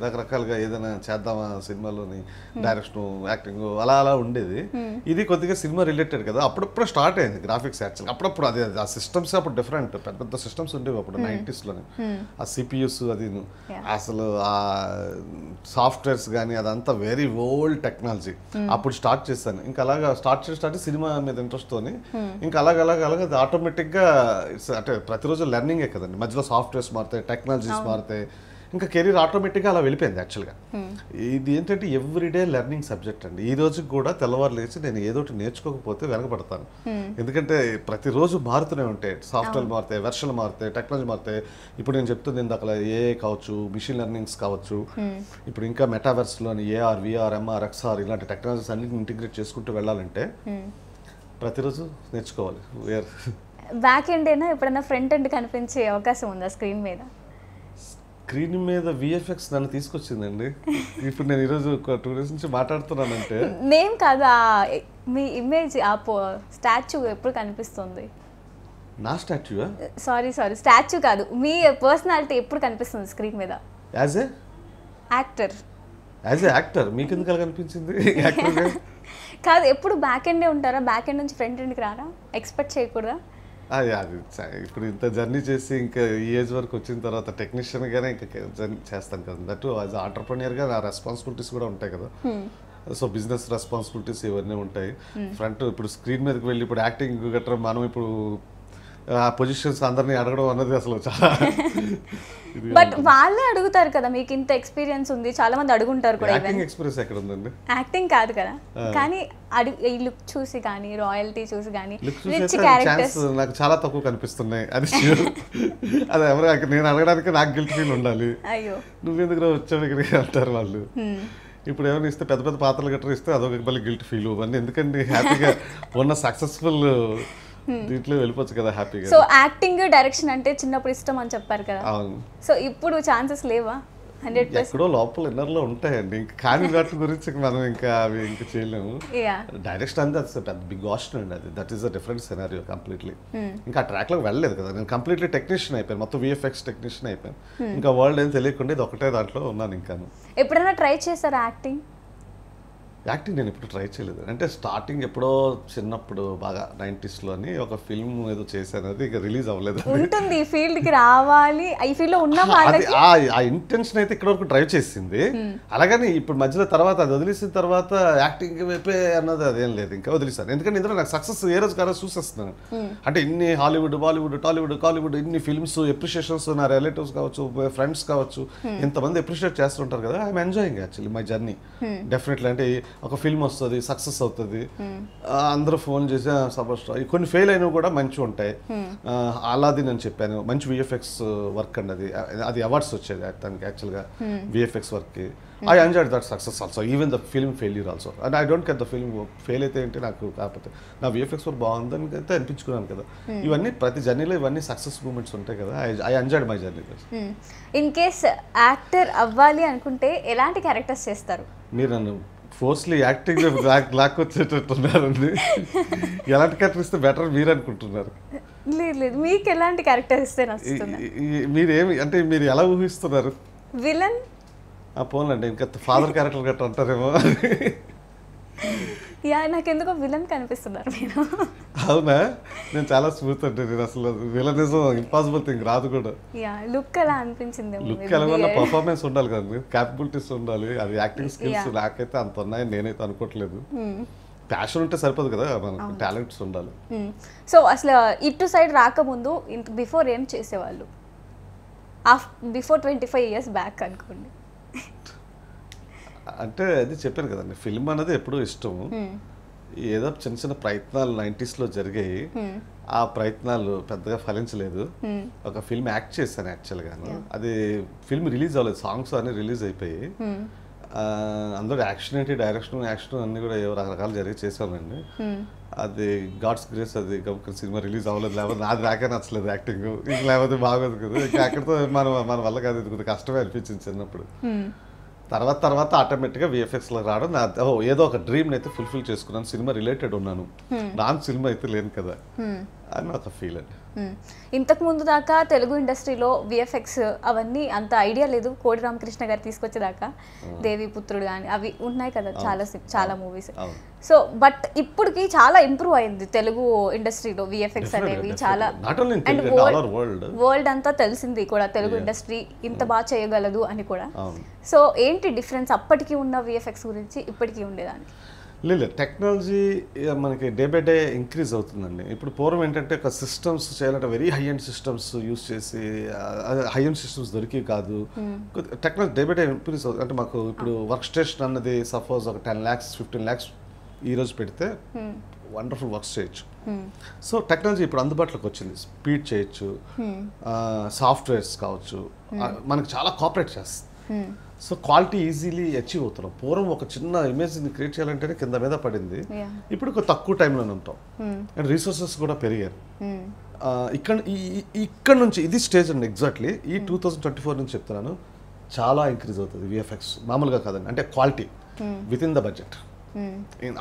రకరకాలుగా ఏదైనా చేద్దామా సినిమాలోని, డైరెక్షన్, యాక్టింగ్ అలా అలా ఉండేది. ఇది కొద్దిగా సినిమా రిలేటెడ్ కదా, అప్పుడప్పుడు స్టార్ట్ అయింది గ్రాఫిక్స్ యాక్చువల్గా. అప్పుడప్పుడు అదే ఆ సిస్టమ్స్ అప్పుడు డిఫరెంట్, పెద్ద పెద్ద సిస్టమ్స్ ఉండేవి అప్పుడు 90s లోనే. ఆ సిపియూస్ అది అసలు ఆ సాఫ్ట్వేర్స్ కానీ అదంతా వెరీ ఓల్డ్ టెక్నాలజీ. అప్పుడు స్టార్ట్ చేశాను. ఇంకా అలాగా స్టార్ట్ సినిమా మీద ఇంట్రెస్ట్తోని ఇంకా అలాగ అది ఆటోమేటిక్గా అంటే ప్రతిరోజు లెర్నింగే కదండి, మధ్యలో సాఫ్ట్వేర్స్ మారుతాయి, టెక్నాలజీస్ మారుతాయి, ఇంకా కెరీర్ ఆటోమేటిక్గా అలా వెళ్ళిపోయింది యాక్చువల్గా. ఇది ఏంటంటే ఎవ్రీడే లెర్నింగ్ సబ్జెక్ట్ అండి. ఈ రోజు కూడా తెల్లవారు లేచి నేను ఏదో ఒకటి నేర్చుకోకపోతే వెనకబడతాను. ఎందుకంటే ప్రతిరోజు మారుతూనే ఉంటాయి, సాఫ్ట్వేర్ మారుతాయి, వెర్షన్లు మారుతాయి, టెక్నాలజీ మారుతాయి. ఇప్పుడు నేను చెప్తుంది ఇందాక ఏఐ కావచ్చు, మిషన్ లెర్నింగ్స్ కావచ్చు, ఇప్పుడు ఇంకా మెటావర్స్లోని ఏఆర్, విఆర్, ఎంఆర్, ఎక్స్ఆర్ ఇలాంటి టెక్నాలజీస్ అన్నింటిని ఇంటిగ్రేట్ చేసుకుంటూ వెళ్ళాలంటే ప్రతిరోజు నేర్చుకోవాలి. బ్యాక్ ఎండ్ అయినా ఎప్పుడైనా ఫ్రంట్ ఎండ్ కనిపించే అవకాశం ఉందా స్క్రీన్ మీద? స్క్రీన్ మీద విఎఫ్ఎక్స్ నన్ను తీసుకొచ్చిందండి. ఇప్పుడు నేను ఈరోజు ఒక 2 days నుంచి మాట్లాడుతున్నానంటే నేమ్ కాదు, మీ ఇమేజ్ ఆ స్టాచ్యూ ఎప్పుడు కనిపిస్తుంది? నా స్టాచ్యూ? సారీ స్టాచ్యూ కాదు, మీ పర్సనాలిటీ ఎప్పుడు కనిపిస్తుంది స్క్రీన్ మీద యాజ్ ఏ యాక్టర్? మీకు ఎందుకు అలా కనిపించింది? కాదు, ఎప్పుడు బ్యాక్ ఎండే ఉంటారా? బ్యాక్ ఎండ్ నుంచి ఫ్రంట్ ఎండ్కి రారా? ఎక్స్పెక్ట్ చేయకూడదా? అది ఇప్పుడు ఇంత జర్నీ చేసి ఇంకా ఈ ఏజ్ వరకు వచ్చిన తర్వాత టెక్నీషియన్గానే ఇంకా జర్నీ చేస్తాను కదా, దట్ యాజ్ ఆంటర్ప్రెన్యూర్గా నా రెస్పాన్సిబిలిటీస్ కూడా ఉంటాయి కదా. సో బిజినెస్ రెస్పాన్సిబిలిటీస్ ఇవన్నీ ఉంటాయి. ఫ్రంట్ ఇప్పుడు స్క్రీన్ మీదకి వెళ్ళి ఇప్పుడు యాక్టింగ్ గట్రా మనం ఇప్పుడు ఆ పొజిషన్స్ అందరినీ అడగడం అన్నది అసలు చాలా బట్ వాళ్ళే అడుగుతారు కదా, మీకు ఇంత ఎక్స్పీరియన్స్ ఉంది, చాలా మంది అడుగుంటారు కూడా. యాక్టింగ్ ఎక్స్పీరియన్స్ ఎక్కడ ఉందండి? యాక్టింగ్ కాదు కదా, కానీ ఈ లుక్ చూసి కానీ, రాయల్టీ చూసి కానీ, రిచ్ క్యారెక్టర్స్ నాకు చాలా తక్కువ కనిపిస్తున్నాయి. అది అది ఎవరు నేను అడగడానికి నాకు గిల్ట్ ఫీల్ ఉండాలి. అయ్యో నువ్వెందుకు వచ్చావు ఇక్కడికి అంటారు వాళ్ళు. ఇప్పుడు ఏమైనా ఇస్తే పెద్ద పెద్ద పాత్రలు గట్రా ఇస్తే అదొక మళ్ళీ గిల్ట్ ఫీల్. అవన్నీ ఎందుకండి, హ్యాపీగా ఉన్న సక్సెస్ఫుల్ దీంట్లో వెళ్ళిపోవచ్చు కదా హ్యాపీగా. సో యాక్టింగ్, డైరెక్షన్ అంటే చిన్నప్పుడు ఇష్టం అని చెప్పారు కదా, సో ఇప్పుడు ఛాన్సెస్ లేవా? 100% ఎక్కడో లోపల ఇన్నర్లో ఉంటాయండి, ఇంకా కానీ వాటి గురించి మనం ఇంకా అవి ఇంకా చేయలేము. డైరెక్షన్ అంటే అది పెద్ద బిగ్ ఆప్షన్ అండి, అది that is a different scenario completely. ఇంకా ఆ ట్రాక్లోకి వెళ్ళలేదు కదా, నేను కంప్లీట్లీ టెక్నీషియన్ అయిపోయాను, మొత్తం విఎఫ్ఎక్స్ టెక్నీషియన్ అయిపోయాను. ఇంకా వరల్డ్ ఏం తెలియకుండా ఇది ఒకటే దాంట్లో ఉన్నాను. ఇంకా ఎప్పుడైనా ట్రై చేశారా యాక్టింగ్? యాక్టింగ్ నేను ఎప్పుడు ట్రై చేయలేదు. అంటే స్టార్టింగ్ ఎప్పుడో చిన్నప్పుడు బాగా 90s లోని ఒక ఫిల్మ్ ఏదో చేశాను, అది ఇక రిలీజ్ అవ్వలేదు. ఉంటుంది ఈ ఫీల్డ్ కి రావాలి, ఈ ఫీల్డ్ లో ఉన్న వాళ్ళకి ఆ ఇంటెన్షన్ అయితే ఇక్కడ వరకు డ్రైవ్ చేసింది. అలాగని ఇప్పుడు మధ్యలో తర్వాత అది వదిలేసిన తర్వాత యాక్టింగ్ వైపే అన్నది అదేం లేదు, ఇంకా వదిలేసాను. ఎందుకంటే ఇందులో నాకు సక్సెస్ ఏ రోజు కాదు చూసేస్తున్నాను. అంటే ఇన్ని హాలీవుడ్, బాలీవుడ్, టాలీవుడ్, కాలీవుడ్ ఇన్ని ఫిల్మ్స్ ఎప్రిషియేషన్స్, నా రిలేటివ్స్ కావచ్చు, ఫ్రెండ్స్ కావచ్చు, ఇంతమంది ఎప్రిషియేట్ చేస్తుంటారు కదా. I'm enjoying actually my journey definitely. అంటే ఒక ఫిల్మ్ వస్తుంది, సక్సెస్ అవుతుంది, అందరూ ఫోన్ చేసి సూపర్ స్టార్. కొన్ని ఫెయిల్ అయినవి కూడా మంచిగా ఉంటాయి. అలాదిన్ అని చెప్పాను, మంచి విఎఫ్ఎక్స్ వర్క్ అండి. అది అవార్డ్స్ వచ్చేది తనకి యాక్చువల్గా విఎఫ్ఎక్స్ వర్క్కి. I enjoyed that success also, even the film failure also. And I don't care the film fail అయితే ఏంటి నాకు, కాకపోతే నా విఎఫ్ఎక్స్ వర్క్ బాగుందని అయితే అనిపించుకున్నాను కదా. ఇవన్నీ ప్రతి జర్నీలో ఇవన్నీ సక్సెస్ మూమెంట్స్ ఉంటాయి కదా. I enjoyed my journey. In case actor అవ్వాలి అనుకుంటే ఎలాంటి క్యారెక్టర్స్ చేస్తారు? మీరు నన్ను ఫోర్స్లీ యాక్టింగ్ లాక్కొచ్చేటట్టున్నారండి. ఎలాంటి క్యారెక్టర్ ఇస్తే బెటర్ మీరు అనుకుంటున్నారు? లేదు, మీకు ఎలాంటి క్యారెక్టర్ ఇస్తే నచ్చుతుంది? మీరేమి అంటే మీరు ఎలా ఊహిస్తున్నారు? విలన్ పోన్లండి, ఇంకా ఫాదర్ క్యారెక్టర్ గట్రా అంటారేమో. యా, నాకెందుకో విలన్ కనిపిస్తున్నారు మీరు. అవునా? నేను చాలా స్మూత్ అంటే, నేను అసలు విలనిజం ఇంపాసిబుల్ థింగ్ రాదు కూడా. యా, లుక్ అలా అనిపించింది. లుక్ ఎలా పర్ఫార్మెన్స్ ఉండాలి కదండి, క్యాపబిలిటీస్ ఉండాలి, అది యాక్టింగ్ స్కిల్స్ నాకైతే అంత ఉన్నాయని నేనైతే అనుకోవట్లేదు. ప్యాషన్ ఉంటే సరిపోదు కదా, మనకు టాలెంట్స్ ఉండాలి. సో అసలు ఇటు సైడ్ రాకముందు బిఫోర్ ఏం చేసేవాళ్ళు? బిఫోర్ 25 years బ్యాక్ అనుకోండి. అంటే అది చెప్పాను కదండి, ఫిల్మ్ అనేది ఎప్పుడూ ఇష్టం. ఏదో చిన్న చిన్న ప్రయత్నాలు 90s లో జరిగాయి. ఆ ప్రయత్నాలు పెద్దగా ఫలించలేదు. ఒక ఫిల్మ్ యాక్ట్ చేశాను యాక్చువల్గాను. అది ఫిల్మ్ రిలీజ్ అవ్వలేదు, సాంగ్స్ అన్ని రిలీజ్ అయిపోయి. అందరూ యాక్షన్ ఏంటి, డైరెక్షన్ యాక్షన్ అన్ని కూడా రకరకాలు జరిగి చేశానండి. అది గాడ్స్ గ్రేస్, అది గబుక్కని సినిమా రిలీజ్ అవ్వలేదు. లేకపోతే నాది నాకే నచ్చలేదు యాక్టింగ్, ఇంక లేకపోతే బాగోదు కదా. ఇంకా అక్కడితో మన వల్ల కాదు, ఇది కొద్దిగా కష్టమే అనిపించింది చిన్నప్పుడు. తర్వాత ఆటోమేటిక్గా విఎఫ్ఎక్స్లో రావడం ఏదో ఒక డ్రీమ్ని అయితే ఫుల్ఫిల్ చేసుకున్నాను. సినిమా రిలేటెడ్ ఉన్నాను, నాన్ సినిమా అయితే లేను కదా అని ఒక ఫీల్ అండి. ఇంతకు ముందు దాకా తెలుగు ఇండస్ట్రీలో విఎఫ్ఎక్స్ అవన్నీ అంత ఐడియా లేదు. కోడి రామకృష్ణ గారు తీసుకొచ్చేదాకా దేవిపుత్రుడు కానీ అవి ఉన్నాయి కదా, చాలా మూవీస్. సో బట్ ఇప్పటికి చాలా ఇంప్రూవ్ అయింది తెలుగు ఇండస్ట్రీలో విఎఫ్ఎక్స్ అనేవి చాలా. అండ్ వరల్డ్ అంతా తెలిసింది కూడా తెలుగు ఇండస్ట్రీ ఇంత బాగా చేయగలదు అని కూడా. సో ఏంటి డిఫరెన్స్ అప్పటికి ఉన్న విఎఫ్ఎక్స్ గురించి ఇప్పటికీ ఉండేదానికి? లేదు, టెక్నాలజీ మనకి డే బై డే ఇంక్రీజ్ అవుతుందండి. ఇప్పుడు పూర్వం ఏంటంటే ఒక సిస్టమ్స్ చేయాలంటే very high and systems use చేసి, హై అండ్ సిస్టమ్స్ దొరికేవి కాదు. Technology day by day increase అవుతుంది. అంటే మాకు ఇప్పుడు వర్క్ స్టేషన్ అన్నది సపోజ్ ఒక 10 lakhs 15 lakhs ఈరోజు పెడితే వండర్ఫుల్ వర్క్స్ చేయొచ్చు. సో టెక్నాలజీ ఇప్పుడు అందుబాటులోకి వచ్చింది, స్పీడ్ చేయొచ్చు, సాఫ్ట్వేర్స్ కావచ్చు, మనకు చాలా కోఆపరేట్ చేస్తుంది. సో క్వాలిటీ ఈజీలీ అచీవ్ అవుతున్నాం. పూర్వం ఒక చిన్న ఇమేజ్ని క్రియేట్ చేయాలంటేనే కింద మీద పడింది. ఇప్పుడు ఒక తక్కువ టైంలోనే ఉంటాం. అండ్ రిసోర్సెస్ కూడా పెరిగారు. ఇక్కడ నుంచి ఇది స్టేజ్ అండి ఎగ్జాక్ట్లీ. ఈ 2024 నుంచి చెప్తున్నాను, చాలా ఇంక్రీజ్ అవుతుంది విఎఫ్ఎక్స్. మామూలుగా కాదండి, అంటే quality with in the budget.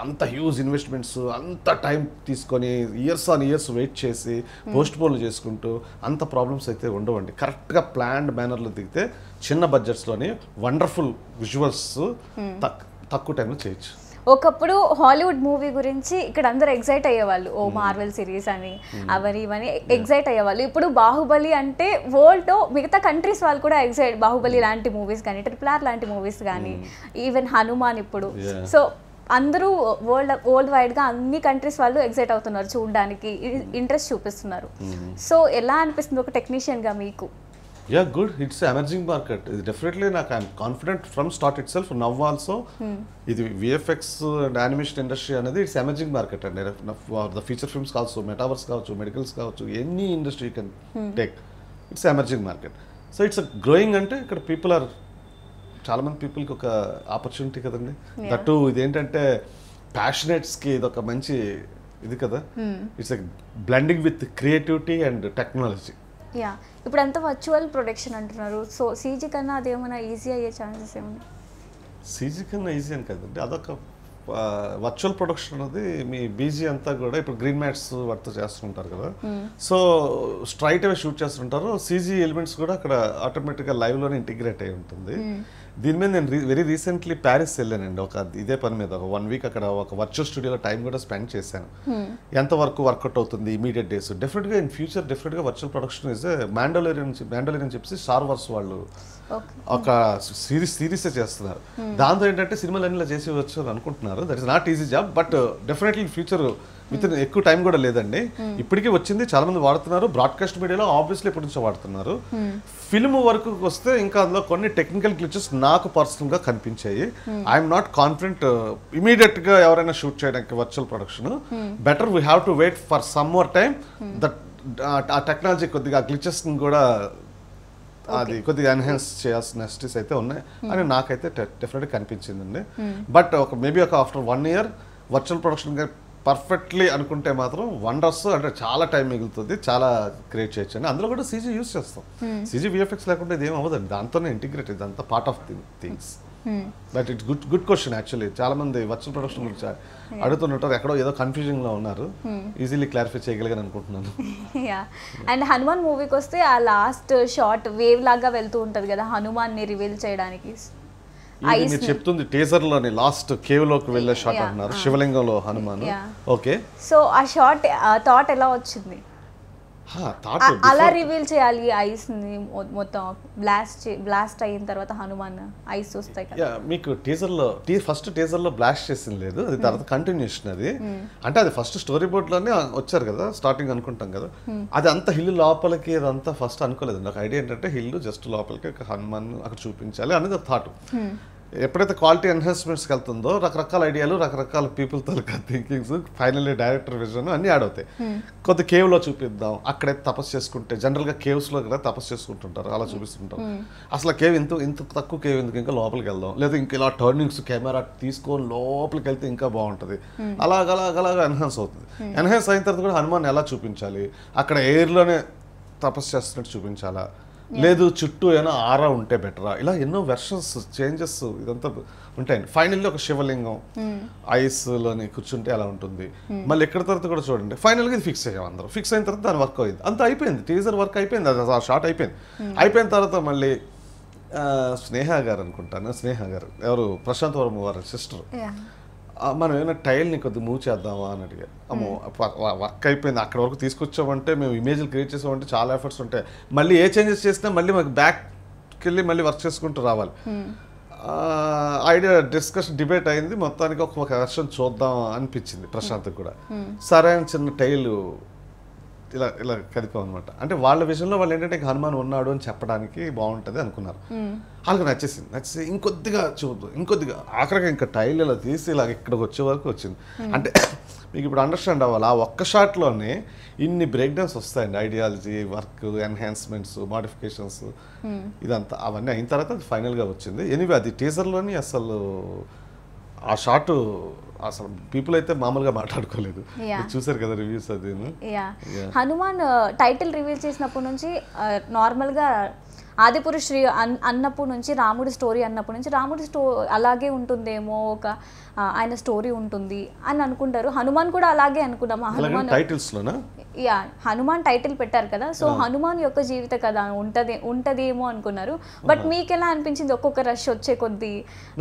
అంత హ్యూజ్ ఇన్వెస్ట్మెంట్స్, అంత టైం తీసుకొని ఇయర్స్ ఆన్ ఇయర్స్ వెయిట్ చేసి పోస్ట్ పోన్లు చేసుకుంటూ అంత ప్రాబ్లమ్స్ అయితే ఉండవండి. కరెక్ట్గా ప్లాన్డ్ మేనర్లో దిగితే చిన్న బడ్జెట్స్లోని వండర్ఫుల్ విజువల్స్ తక్కువ టైంలో చేయొచ్చు. ఒకప్పుడు హాలీవుడ్ మూవీ గురించి ఇక్కడ అందరూ ఎగ్జైట్ అయ్యేవాళ్ళు, ఓ మార్వెల్ సిరీస్ అని అవని ఇవని ఎగ్జైట్ అయ్యేవాళ్ళు. ఇప్పుడు బాహుబలి అంటే వరల్డ్లో మిగతా కంట్రీస్ వాళ్ళు కూడా ఎగ్జైట్, బాహుబలి లాంటి మూవీస్ కానీ, RRR లాంటి మూవీస్ కానీ, ఈవెన్ హనుమాన్ ఇప్పుడు. సో అందరూ వరల్డ్ వైడ్గా అన్ని కంట్రీస్ వాళ్ళు ఎగ్జైట్ అవుతున్నారు, చూడడానికి ఇంట్రెస్ట్ చూపిస్తున్నారు. సో ఎలా అనిపిస్తుంది ఒక టెక్నీషియన్గా మీకు? Yeah, good. It's emerging market. ఇది డెఫినెట్లీ నాకు I'm confident from start it self. Now also ఇది విఎఫ్ఎక్స్ అండ్ యానిమేషన్ ఇండస్ట్రీ అనేది ఇట్స్ ఎమర్జింగ్ మార్కెట్ అండి. ద ఫీచర్ ఫిల్మ్స్ కావచ్చు, మెటావర్స్ కావచ్చు, మెడికల్స్ కావచ్చు, any industry can take, it's emerging market. So it's growing. అంటే ఇక్కడ people are, చాలామంది పీపుల్కి ఒక ఆపర్చునిటీ కదండి. దట్టు ఇదేంటంటే ప్యాషనేట్స్కి ఇది ఒక మంచి ఇది కదా. It's blending with creativity and technology. Yeah, ఇప్పుడు అంతా వర్చువల్ ప్రొడక్షన్ అంటున్నారు. సో సీజీ కన్నా అదేమైనా ఈజీ అయ్యే ఛాన్సెస్ ఏమన్నా? సీజీ కన్నా ఈజీ అని కదండి, అదొక వర్చువల్ ప్రొడక్షన్ అనేది. మీ బీజీ అంతా కూడా ఇప్పుడు గ్రీన్ మ్యాట్స్ వాటితో చేస్తుంటారు కదా. సో స్ట్రైట్ అవే షూట్ చేస్తుంటారు. సీజీ ఎలిమెంట్స్ కూడా అక్కడ ఆటోమేటిక్గా లైవ్లోనే ఇంటిగ్రేట్ అయి ఉంటుంది. దీని మీద నేను వెరీ రీసెంట్లీ ప్యారిస్ వెళ్ళానండి, ఒక ఇదే పని మీద. ఒక 1 week అక్కడ ఒక వర్చువల్ స్టూడియోలో టైం కూడా స్పెండ్ చేశాను. ఎంతవరకు వర్కౌట్ అవుతుంది ఇమీడియట్ డేస్. డెఫినెట్గా ఇన్ ఫ్యూచర్ డెఫినెట్గా వర్చువల్ ప్రొడక్షన్ ఇస్ మ్యాండోలేరియన్ అని చెప్పేసి స్టార్ వార్స్ వాళ్ళు ఒక సిరీసే చేస్తున్నారు. దాంతో ఏంటంటే సినిమాలు అన్ని ఇలా చేసేవచ్చు అని అనుకుంటున్నారు. That is not easy job, but definitely future with ఎక్కువ టైం కూడా లేదండి. ఇప్పటికీ వచ్చింది, చాలా మంది వాడుతున్నారు. బ్రాడ్కాస్ట్ మీడియాలో ఆబ్వియస్లీ ఎప్పటి నుంచో వాడుతున్నారు. ఫిల్మ్ వరకు వస్తే ఇంకా అందులో కొన్ని టెక్నికల్ గ్లిచెస్ నాకు పర్సనల్గా కనిపించాయి. ఐఎమ్ నాట్ కాన్ఫిడెంట్ ఇమీడియట్గా ఎవరైనా షూట్ చేయడానికి virtual production. Better we have to wait for some more time. That ఆ టెక్నాలజీ కొద్దిగా గ్లిచెస్ని కూడా అది కొద్దిగా ఎన్హాన్స్ చేయాల్సిన నెసెసిటీస్ అయితే ఉన్నాయి అని నాకైతే డెఫినెట్గా కనిపించిందండి. But maybe after 1 year virtual production perfectly అనుకుంటే మాత్రం వండర్స్, అంటే చాలా టైం మిగులుతుంది, చాలా క్రియేట్ చేయొచ్చు అండి. అందులో కూడా సీజీ యూస్ చేస్తాం. సీజీ విఎఫ్ఎక్స్ లేకుండా ఇది ఏం అవ్వదండి, దాంతోనే ఇంటిగ్రేట్, ఇదంతా part of things. But it's good question actually. చాలా మంది వర్చువల్ ప్రొడక్షన్ గురించి అడుగుతుంటారు, ఎక్కడో ఏదో కన్ఫ్యూజింగ్ లో ఉన్నారు. ఈజీలీ క్లారిఫై చేయగలిగాను అనుకుంటున్నాను. అండ్ హనుమాన్ మూవీకి వస్తే ఆ లాస్ట్ షాట్ వేవ్ లాగా వెళ్తూ ఉంటది కదా హనుమాన్ ని రివీల్ చేయడానికి. మీరు చెప్తుంది టీజర్ లోని లాస్ట్ కేవ్ లోకి వెళ్ళే షాట్ అంటున్నారు, శివలింగంలో హనుమాన్. ఓకే, సో ఆ షాట్ థాట్ ఎలా వచ్చింది? అలా రివీల్ చేయాలి ఐస్ ని మొత్తం బ్లాస్ట్ అయిన తర్వాత హనుమాన్ ఐస్ వస్తాయి కదా. మీకు టీజర్ లో ఫస్ట్ టీజర్ లో బ్లాస్ట్ చేసింది లేదు, అది తర్వాత కంటిన్యూషన్. అది అంటే అది ఫస్ట్ స్టోరీ బోర్డ్ లోనే వచ్చారు కదా, స్టార్టింగ్ అనుకుంటాం కదా. అది అంత హిల్ లోపలికి అదంతా ఫస్ట్ అనుకోలేదు. నాకు ఐడియా ఏంటంటే హిల్ జస్ట్ లోపలికి హనుమాన్ అక్కడ చూపించాలి అనేది థాట్. ఎప్పుడైతే క్వాలిటీ ఎన్హాన్స్మెంట్స్కి వెళ్తుందో రకరకాల ఐడియాలు, రకరకాల పీపుల్ తాలూకా థింకింగ్స్, ఫైనల్లీ డైరెక్టర్ విజన్ అన్నీ యాడ్ అవుతాయి. కొద్ది కేవ్లో చూపిద్దాం, అక్కడైతే తపస్సు చేసుకుంటే జనరల్గా కేవ్స్లో కదా తపస్సు చేసుకుంటుంటారు, అలా చూపిస్తుంటారు. అసలు కేవ్ ఇంత తక్కువ కేవ్ ఎందుకు, ఇంకా లోపలికి వెళ్దాం, లేదా ఇంకా ఇలా టర్నింగ్స్ కెమెరా తీసుకొని లోపలికి వెళ్తే ఇంకా బాగుంటుంది. అలాగలాగలాగా ఎన్హాన్స్ అవుతుంది. ఎన్హాన్స్ అయిన తర్వాత కూడా హనుమాన్ ఎలా చూపించాలి, అక్కడ ఎయిర్లోనే తపస్సు చేస్తున్నట్టు చూపించాలా, లేదు చుట్టూ ఏమైనా ఆరా ఉంటే బెటరా, ఇలా ఎన్నో వెర్షన్స్ చేంజెస్ ఇదంతా ఉంటాయండి. ఫైనల్లీ ఒక శివలింగం ఐస్లోని కూర్చుంటే అలా ఉంటుంది. మళ్ళీ ఎక్కడ తర్వాత కూడా చూడండి, ఫైనల్గా ఇది ఫిక్స్ అయ్యాం అందరూ. ఫిక్స్ అయిన తర్వాత దాని వర్క్ అయింది, అంతా అయిపోయింది, టీజర్ వర్క్ అయిపోయింది, అది ఆ షార్ట్ అయిపోయింది. అయిపోయిన తర్వాత మళ్ళీ స్నేహ గారు అనుకుంటాను, స్నేహ గారు ఎవరు, ప్రశాంత్ వర్మ వారి సిస్టర్, మనం ఏమైనా టైల్ని కొద్దిగా మూవ్ చేద్దామా అని అడిగారు. అమ్మో వర్క్ అయిపోయింది, అక్కడ వరకు తీసుకొచ్చామంటే మేము ఇమేజ్లు క్రియేట్ చేసామంటే చాలా ఎఫర్ట్స్ ఉంటాయి, మళ్ళీ ఏ చేంజెస్ చేసినా మళ్ళీ మాకు బ్యాక్కి వెళ్ళి మళ్ళీ వర్క్ చేసుకుంటూ రావాలి. ఐడియా డిబేట్ అయింది, మొత్తానికి ఒక వెర్షన్ చూద్దాం అనిపించింది ప్రశాంత్కి కూడా. సరే అని చిన్న టైలు ఇలా ఇలా కదిపాం అనమాట. అంటే వాళ్ళ విషయంలో వాళ్ళు ఏంటంటే హనుమాన్ ఉన్నాడు అని చెప్పడానికి బాగుంటుంది అనుకున్నారు. వాళ్ళకి నచ్చేసి ఇంకొద్దిగా చూద్దాం, ఇంకొద్దిగా ఆఖరిగా ఇంకా టైల్ ఇలా తీసి ఇలా ఇక్కడికి వచ్చే వరకు వచ్చింది. అంటే మీకు ఇప్పుడు అండర్స్టాండ్ అవ్వాలి, ఆ ఒక్క షాట్లోనే ఇన్ని బ్రేక్ డౌన్స్ వస్తాయండి, ఐడియాలజీ, వర్క్, ఎన్హాన్స్మెంట్స్, మోడిఫికేషన్స్, ఇదంతా అవన్నీ అయిన తర్వాత అది ఫైనల్గా వచ్చింది. ఎనీవే అది టీజర్లోని అసలు ఆ షాట్ అసలు పీపుల్ అయితే మామూలుగా మాట్లాడుకోలేదు, చూసారు కదా రివ్యూస్. అది హనుమాన్ టైటిల్ రివీల్ చేసినప్పటి నుంచి నార్మల్గా ఆదిపురుష్ అన్నప్పటి నుంచి రాముడి స్టోరీ అన్నప్పటి నుంచి రాముడి అలాగే ఉంటుందేమో, ఒక ఆయన స్టోరీ ఉంటుంది అని అనుకుంటారు. హనుమాన్ కూడా అలాగే అనుకున్నాము. హనుమాన్ టైటిల్స్లోనా హనుమాన్ టైటిల్ పెట్టారు కదా, సో హనుమాన్ యొక్క జీవిత కథ ఉంటదేమో అనుకున్నారు. బట్ మీకు ఎలా అనిపించింది ఒక్కొక్క రష్ వచ్చే కొద్ది?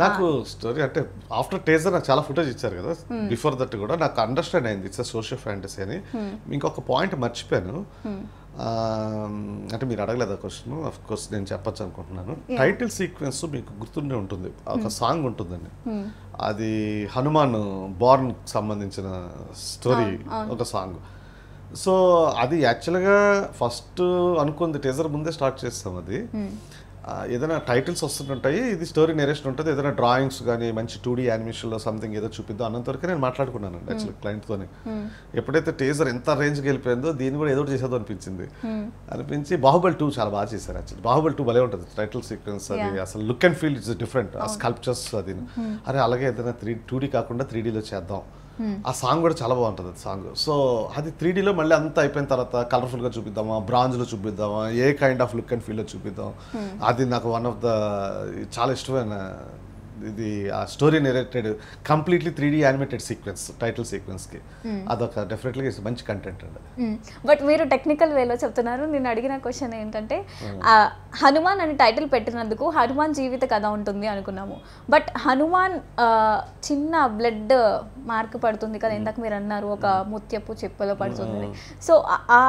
నాకు స్టోరీ అంటే ఆఫ్టర్ టీజర్ నాకు చాలా ఫుటేజ్ ఇచ్చారు కదా, బిఫోర్ దట్ కూడా నాకు అండర్స్టాండ్ అయింది ఇట్స్ సోషల్ ఫ్యాంటసీ అని. ఇంకొక పాయింట్ మర్చిపోయాను, అంటే మీరు అడగలేదు ఆ క్వశ్చన్, ఆఫ్ కోర్స్ నేను చెప్పచ్చు అనుకుంటున్నాను. టైటిల్ సీక్వెన్స్ మీకు గుర్తుండే ఉంటుంది, ఒక సాంగ్ ఉంటుందండి, అది హనుమాన్ బార్న్ సంబంధించిన స్టోరీ ఒక సాంగ్. సో అది యాక్చువల్గా ఫస్ట్ అనుకుంది టీజర్ ముందే స్టార్ట్ చేస్తాం. అది ఏదైనా టైటిల్స్ వస్తుంటాయి, ఇది స్టోరీ నెరేషన్ ఉంటుంది, ఏదైనా డ్రాయింగ్స్ కానీ మంచి 2D యానిమేషన్లో సంథింగ్ ఏదో చూపిద్దాం అన్నంతవరకు నేను మాట్లాడుకున్నాను యాక్చువల్లీ క్లయింట్తోని. ఎప్పుడైతే టీజర్ ఎంత రేంజ్కి వెళ్ళిపోయిందో దీన్ని కూడా ఏదో చేసేదో అనిపించి బాహుబలి 2 చాలా బాగా చేశారు యాక్చువల్లీ. బాహుబలి 2 భలే ఉంటుంది టైటిల్ సీక్వెన్స్, అది అసలు look and feel it's different, ఆ స్కల్ప్చర్స్ అది. అరే అలాగే ఏదైనా 2D కాకుండా 3Dలో చేద్దాం, ఆ సాంగ్ కూడా చాలా బాగుంటుంది అది సాంగ్. సో అది 3Dలో మళ్ళీ అంతా అయిపోయిన తర్వాత కలర్ఫుల్గా చూపిద్దామా, బ్రాంజ్లో చూపిద్దామా, ఏ కైండ్ ఆఫ్ లుక్ అండ్ ఫీల్లో చూపిద్దాం. అది నాకు వన్ ఆఫ్ ద చాలా ఇష్టమైన ఇది, ఆ story narrated completely 3D animated sequence title సీక్వెన్స్కి అదొక డెఫినెట్లీ మంచి కంటెంట్ అండి. బట్ మీరు టెక్నికల్ వేలో చెప్తున్నారు. నేను అడిగిన క్వశ్చన్ ఏంటంటే హనుమాన్ అని టైటిల్ పెట్టినందుకు హనుమాన్ జీవిత కథ ఉంటుంది అనుకున్నాము, బట్ హనుమాన్ చిన్న బ్లడ్ మార్క్ పడుతుంది కదా, ఇందాక మీరు అన్నారు ఒక ముత్యపు చెప్పులో పడుతుంది. సో ఆ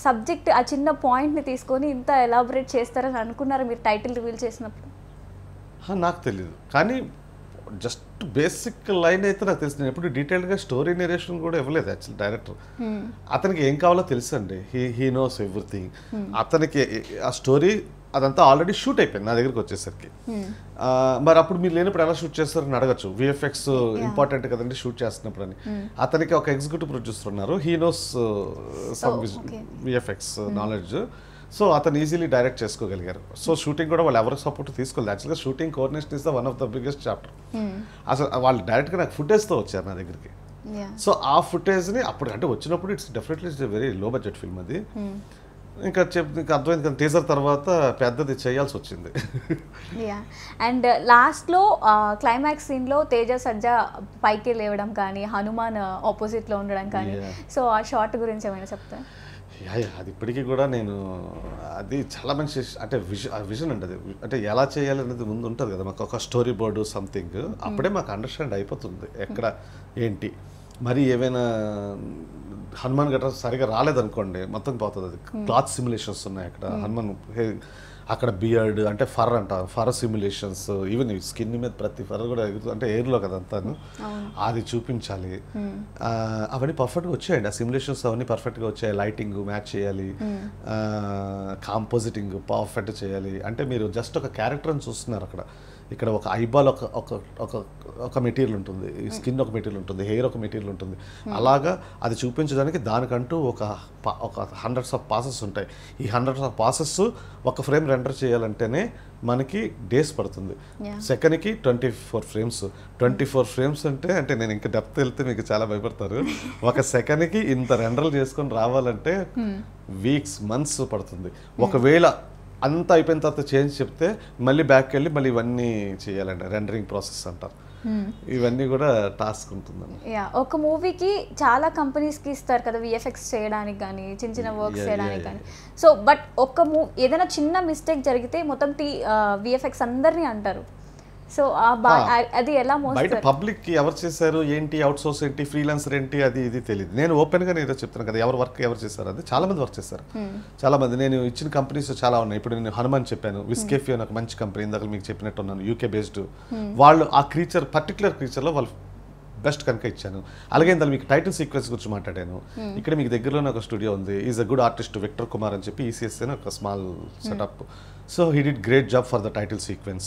సబ్జెక్ట్, ఆ చిన్న పాయింట్ని తీసుకొని ఇంత ఎలాబొరేట్ చేస్తారని అనుకున్నారు మీరు టైటిల్ రివీల్ చేసినప్పుడు? నాకు తెలియదు, కానీ జస్ట్ బేసిక్ లైన్ అయితే నాకు తెలుసు. నేను ఎప్పుడు డీటెయిల్డ్గా స్టోరీ నెరేషన్ కూడా ఇవ్వలేదు యాక్చువల్ డైరెక్టర్. అతనికి ఏం కావాలో తెలుసు అండి. He knows everything. అతనికి ఆ స్టోరీ అదంతా ఆల్రెడీ షూట్ అయిపోయింది నా దగ్గరికి వచ్చేసరికి. మరి అప్పుడు మీరు లేనప్పుడు ఎలా షూట్ చేస్తారని అడగచ్చు. విఎఫ్ఎక్స్ ఇంపార్టెంట్ కదండి షూట్ చేస్తున్నప్పుడు అని. అతనికి ఒక ఎగ్జిక్యూటివ్ ప్రొడ్యూసర్ ఉన్నారు, he knows some VFX knowledge. So అతను ఈజీలీ డైరెక్ట్ చేసుకోగలిగారు. సో షూటింగ్ కూడా వాళ్ళు ఎవరు సపోర్ట్ తీసుకోలేదు. యాక్చువల్గా shooting coordination is the one of the biggest chapter. అసలు వాళ్ళు డైరెక్ట్గా నాకు ఫుటేజ్తో వచ్చారు నా దగ్గరికి. సో ఆ ఫుటేజ్ని అప్పుడు అంటే వచ్చినప్పుడు it's definitely it's very low budget film అది. ఇంకా ఇంకా అర్థమైంది కదా, టీజర్ తర్వాత పెద్దది చేయాల్సి వచ్చింది. అండ్ లాస్ట్లో క్లైమాక్స్ సీన్లో తేజ సజ్జా పైకి లేవడం కానీ, హనుమాన్ ఆపోజిట్లో ఉండడం కానీ, సో ఆ షార్ట్ గురించి ఏమైనా చెప్తా? అది ఇప్పటికీ కూడా నేను అది చాలా మంచి అంటే విజన్ అండి. అది అంటే ఎలా చేయాలి అనేది ముందు ఉంటుంది కదా మాకు, ఒక స్టోరీ బోర్డు సంథింగ్. అప్పుడే మాకు అండర్స్టాండ్ అయిపోతుంది ఎక్కడ ఏంటి. మరి ఏవైనా హనుమాన్ గట్రా సరిగా రాలేదనుకోండి మొత్తం పోతుంది. అది క్లాత్ సిమ్యులేషన్స్ ఉన్నాయి అక్కడ. హనుమాన్ అక్కడ బియర్డ్ అంటే ఫర్ అంట, ఫర్ సిమ్యులేషన్స్, ఈవెన్ స్కిన్ మీద ప్రతి ఫర్ కూడా అంటే ఎయిర్లో కదా అంతాను, అది చూపించాలి. అవన్నీ పర్ఫెక్ట్గా వచ్చాయండి. ఆ సిమ్యులేషన్స్ అవన్నీ పర్ఫెక్ట్గా వచ్చాయి. లైటింగ్ మ్యాచ్ చేయాలి, కాంపోజిటింగ్ పర్ఫెక్ట్ చేయాలి. అంటే మీరు జస్ట్ ఒక క్యారెక్టర్ని చూస్తున్నారు అక్కడ. ఇక్కడ ఒక ఐబాల్ ఒక మెటీరియల్ ఉంటుంది, స్కిన్ ఒక మెటీరియల్ ఉంటుంది, హెయిర్ ఒక మెటీరియల్ ఉంటుంది. అలాగా అది చూపించడానికి దానికంటూ ఒక హండ్రెడ్స్ ఆఫ్ పాసెస్ ఉంటాయి. ఈ హండ్రెడ్స్ ఆఫ్ పాసెస్ ఒక ఫ్రేమ్ రెండర్ చేయాలంటేనే మనకి డేస్ పడుతుంది. సెకండ్కి 24 ఫ్రేమ్స్. 24 ఫ్రేమ్స్ అంటే నేను ఇంకా డెప్త్ వెళ్తే మీకు చాలా భయపడతారు. ఒక సెకండ్కి ఇంత రెండర్లు చేసుకొని రావాలంటే వీక్స్ మంత్స్ పడుతుంది. ఒకవేళ అంతా అయిపోయిన తర్వాత చేంజ్ చెప్తే మళ్ళీ బ్యాక్కి వెళ్ళి మళ్ళీ ఇవన్నీ చేయాలండి, రెండరింగ్ ప్రాసెస్ అంటారు. ఇవన్నీ కూడా టాస్క్ ఉంటుందండి. ఒక మూవీకి చాలా కంపెనీస్కి ఇస్తారు కదా విఎఫ్ఎక్స్ చేయడానికి కానీ, చిన్న చిన్న వర్క్స్ చేయడానికి కానీ. సో బట్ ఏదైనా చిన్న మిస్టేక్ జరిగితే మొత్తం విఎఫ్ఎక్స్ అందరినీ అంటారు. సో అది ఎలా బయట పబ్లిక్కి ఎవరు చేశారు ఏంటి, అవుట్ సోర్స్ ఏంటి, ఫ్రీలాన్సర్ ఏంటి, అది ఇది తెలియదు. నేను ఓపెన్గా నేను చెప్తాను కదా ఎవరు వర్క్ ఎవరు చేశారు. అది చాలా మంది వర్క్ చేశారు. చాలా మంది నేను ఇచ్చిన కంపెనీస్ చాలా ఉన్నాయి. ఇప్పుడు నేను హనుమాన్ చెప్పాను, విస్కేఫీ అని ఒక మంచి కంపెనీ, ఇందాక మీకు చెప్పినట్టు ఉన్నాను, యూకే బేస్డ్. వాళ్ళు ఆ పర్టికులర్ క్రీచర్లో వాళ్ళు బెస్ట్ కనుక ఇచ్చాను. అలాగే ఇందులో మీకు టైటిల్ సీక్వెన్స్ గురించి మాట్లాడాను. ఇక్కడ మీకు దగ్గరలోనే ఒక స్టూడియో ఉంది, is a good artist Victor Kumar అని చెప్పి, ఈసీఎస్ అని ఒక small setup. So he did great job for the title sequence.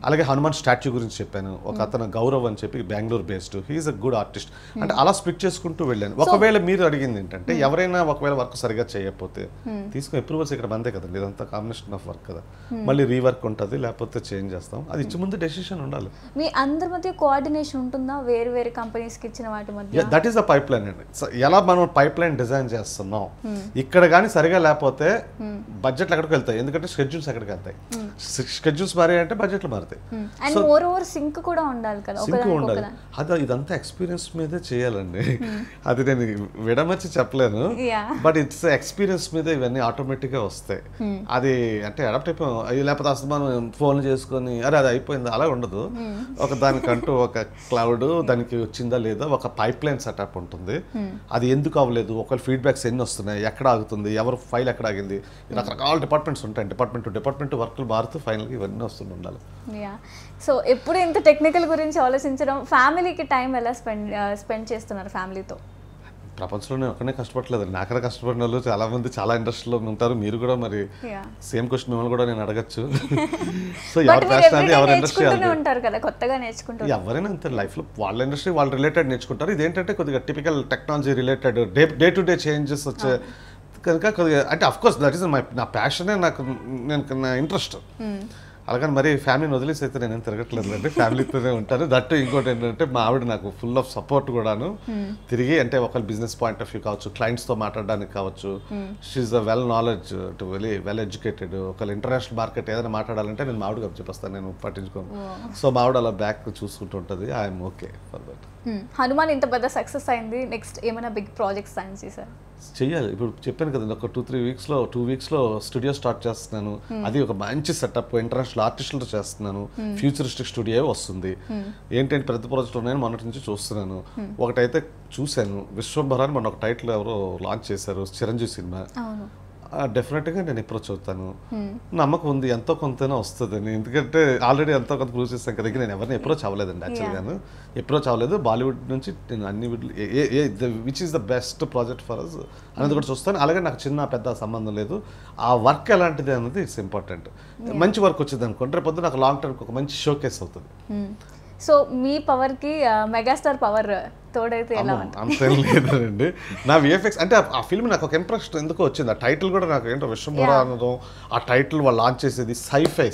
అలాగే హనుమాన్ స్టాచ్యూ గురించి చెప్పాను, ఒక అతను గౌరవ్ అని చెప్పి Bengaluru based, he is a good artist. అంటే అలా స్ప్లిట్ చేసుకుంటూ వెళ్ళాను. ఒకవేళ మీరు అడిగింది ఏంటంటే ఎవరైనా ఒకవేళ వర్క్ సరిగా చేయకపోతే తీసుకుని అప్రూవల్స్ ఇక్కడ మందే కదండి, ఇదంతా కాంబినేషన్ ఆఫ్ వర్క్ కదా, మళ్ళీ రీవర్క్ ఉంటుంది, లేకపోతే చేంజ్ చేస్తాం. అది ఇచ్చే ముందు డెసిషన్ ఉండాలి. మీ అందరి మధ్య కోఆర్డినేషన్ ఉంటుందా వేరు వేరు కంపెనీస్కి ఇచ్చిన వాటి మధ్య? That is the pipe line అండి. ఎలా మనం పైప్ లైన్ డిజైన్ చేస్తున్నాం, ఇక్కడ కానీ సరిగా లేకపోతే బడ్జెట్లు ఎక్కడికి వెళ్తాయి, ఎందుకంటే షెడ్యూల్స్ ఎక్కడికి వెళ్తాయి. షెడ్యూల్స్ మారాయి అంటే బడ్జెట్లు మారుతాయి. అండ్ మోర్ ఓవర్ సింక్ కూడా ఉండాలి కదా, సింక్ ఉండాలి. అది ఇదంతా ఎక్స్పీరియన్స్ మీదే చేయాలండి. అది నేను విడమర్చి చెప్పలేను, బట్ ఇట్స్ ఎక్స్పీరియన్స్ మీద ఇవన్నీ ఆటోమేటిక్గా వస్తాయి. అది అంటే అడాప్ట్ అయిపోయాం, లేకపోతే అసలు మనం ఫోన్ చేసుకొని అరే అది అయిపోయింది అలా ఉండదు. ఒక దానికంటూ ఒక క్లౌడ్ దానికి వచ్చిందా లేదా, ఒక పైప్ లైన్ సెటప్ ఉంటుంది. అది ఎందుకు అవ్వలేదు, ఒకవేళ ఫీడ్బ్యాక్స్ ఎన్ని వస్తున్నాయి, ఎక్కడ ఆగుతుంది, ఎవరు ఫైల్ ఎక్కడ ఆగింది, రకరకాల డిపార్ట్మెంట్స్ ఉంటాయి. డిపార్ట్మెంట్ వర్క్లు మారుతూ ఫైనల్గా ఇవన్నీ వస్తూ ఉండాలి. సో ఎప్పుడు ఇంత టెక్నికల్ గురించి ఆలోచించడం, ఫ్యామిలీకి టైం ఎలా స్పెండ్ చేస్తున్నారు ఫ్యామిలీతో? ప్రపంచంలో ఒకనే కష్టపడలేదు, నాకన్నా కష్టపడిన వాళ్ళు చాలా మంది చాలా ఇండస్ట్రీలో ఉంటారు. మీరు కూడా మరి సేమ్ క్వశ్చన్ మిమ్మల్ని కూడా నేను అడగచ్చు. సో ఎవరి ప్యాషన్ అది ఎవరి ఇండస్ట్రీ ఉంటారు కదా, కొత్తగా నేర్చుకుంటారు. ఎవరైనా అంతే లైఫ్లో వాళ్ళ ఇండస్ట్రీ వాళ్ళు రిలేటెడ్ నేర్చుకుంటారు. ఇదేంటంటే కొద్దిగా typical technology related day to day changes వచ్చే కనుక కొద్దిగా అంటే అఫ్కోర్స్ దట్ ఈస్ నా ప్యాషనే, నా ఇంట్రెస్ట్. అలాగని మరి ఫ్యామిలీని వదిలేసి అయితే నేను తిరగట్లేదు అండి, ఫ్యామిలీతోనే ఉంటాను. దట్టు ఇంకోటి ఏంటంటే మా ఆవిడ నాకు ఫుల్ ఆఫ్ సపోర్ట్ కూడాను. తిరిగి అంటే ఒకళ్ళ బిజినెస్ పాయింట్ ఆఫ్ వ్యూ కావచ్చు, క్లయింట్స్తో మాట్లాడడానికి కావచ్చు, she is a well knowledge to well educated. ఒకళ్ళు ఇంటర్నేషనల్ మార్కెట్ ఏదైనా మాట్లాడాలంటే నేను మావిడగా చెప్పేస్తాను, నేను పట్టించుకోను. సో మావిడ అలా బ్యాక్ చూసుకుంటూ ఉంటుంది. I'm okay for that. Hanuman ఇంత పెద్ద సక్సెస్ అయింది, నెక్స్ట్ ఏమైనా బిగ్ ప్రాజెక్ట్స్ సైన్ చేశారు? చెయ్యాలి. ఇప్పుడు చెప్పాను కదండి, ఒక 2 వీక్స్లో స్టూడియో స్టార్ట్ చేస్తున్నాను. అది ఒక మంచి సెటప్, ఇంటర్నేషనల్ ఆర్టిస్టులతో చేస్తున్నాను. ఫ్యూచరిస్టిక్ స్టూడియో వస్తుంది. ఏంటంటే పెద్ద ప్రాజెక్ట్ ఉన్నాయని మొన్నటి నుంచి చూస్తున్నాను. ఒకటైతే చూశాను, విశ్వంభర అని మొన్న ఒక టైటిల్ ఎవరో లాంచ్ చేశారు, చిరంజీవి సినిమా. డెఫినెట్గా నేను అప్రోచ్ అవుతాను. నమ్మకం ఉంది ఎంతో కొంతైనా వస్తుందని, ఎందుకంటే ఆల్రెడీ ఎంతో కొంత ప్రూవ్ చేస్తాను కదా. నేను ఎవరిని అప్రోచ్ అవ్వలేదండి యాక్చువల్గాను, అప్రోచ్ అవ్వలేదు. బాలీవుడ్ నుంచి నేను అన్ని which is the best project for us అనేది కూడా చూస్తాను. అలాగే నాకు చిన్న పెద్ద సంబంధం లేదు, ఆ వర్క్ ఎలాంటిది అన్నది ఇట్స్ ఇంపార్టెంట్. మంచి వర్క్ వచ్చింది అనుకోండి, రేపు పొద్దున నాకు లాంగ్ టర్మ్ ఒక మంచి షో కేస్ అవుతుంది. సో మీ పవర్కి మెగాస్టార్ పవర్ తోడైతే ఎలా ఉంటుంది? అంతేం లేదండి. నా విఎఫ్ఎక్స్ అంటే ఆ ఫిల్మ్ నాకు ఒక ఇంట్రెస్ట్ ఎందుకు వచ్చింది, ఆ టైటిల్ కూడా నాకు ఏంటో విశ్వంభర అనడం, ఆ టైటిల్ వాళ్ళు లాంచ్ చేసేది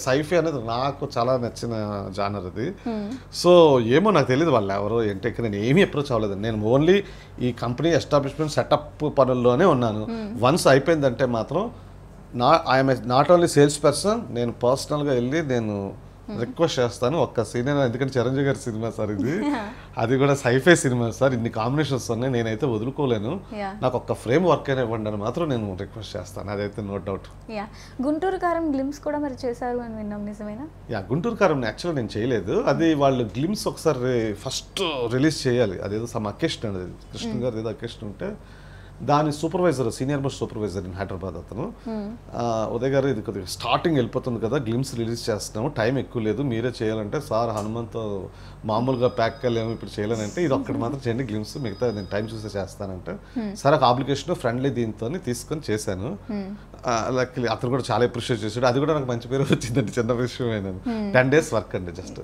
సైఫై అనేది నాకు చాలా నచ్చిన జానర్ అది. సో ఏమో నాకు తెలియదు వాళ్ళు ఎవరో ఏంటి, నేను ఏమీ అప్రోచ్ అవ్వలేదండి. నేను ఓన్లీ ఈ కంపెనీ ఎస్టాబ్లిష్మెంట్ సెటప్ పనుల్లోనే ఉన్నాను. వన్స్ అయిపోయిందంటే మాత్రం I'm not only sales person, నేను పర్సనల్గా వెళ్ళి నేను రిక్వెస్ట్ చేస్తాను ఒక్క సీన్, ఎందుకంటే చిరంజీవి గారి సినిమా సార్ ఇది, అది కూడా సైఫై సినిమా సార్, ఇన్ని కాంబినేషన్స్ ఉన్నాయి, నేనైతే వదులుకోలేను, నాకు ఒక్క ఫ్రేమ్ వర్క్ అయినా ఇవ్వండి అని మాత్రం నేను రిక్వెస్ట్ చేస్తాను, అదైతే నో డౌట్. గుంటూరు కారం గ్లిమ్స్ కూడా మరి చేశారు అని విన్నాం, నిజమేనా? గుంటూరు కారం యాక్చువల్గా నేను చేయలేదు, అది వాళ్ళు గ్లిమ్స్ ఒకసారి ఫస్ట్ రిలీజ్ చేయాలి, అదేదో సమ్ అకేషన్ అనేది కృష్ణ గారు ఏదో అకేషన్ ఉంటే దాని supervisor, senior most supervisor in Hyderabad అతను, ఉదయ్ గారు ఇది కొద్దిగా స్టార్టింగ్ వెళ్ళిపోతుంది కదా, గ్లిమ్స్ రిలీజ్ చేస్తున్నాము, టైం ఎక్కువ లేదు, మీరే చేయాలంటే సార్ హనుమంత్ మామూలుగా ప్యాక్ వెళ్ళాము ఇప్పుడు చేయాలంటే ఇది ఒక్కటి మాత్రం చేయండి గ్లిమ్స్, మిగతా నేను టైం చూసే చేస్తానంటే సార్ ఒక అప్లికేషన్ ఫ్రెండ్లీ దీంతో తీసుకొని చేశాను. లక్కీ అతను కూడా చాలా అప్రిషియేట్ చేశాడు, అది కూడా నాకు మంచి పేరు వచ్చిందండి, చిన్న విషయమే. 10 days వర్క్ అండి జస్ట్.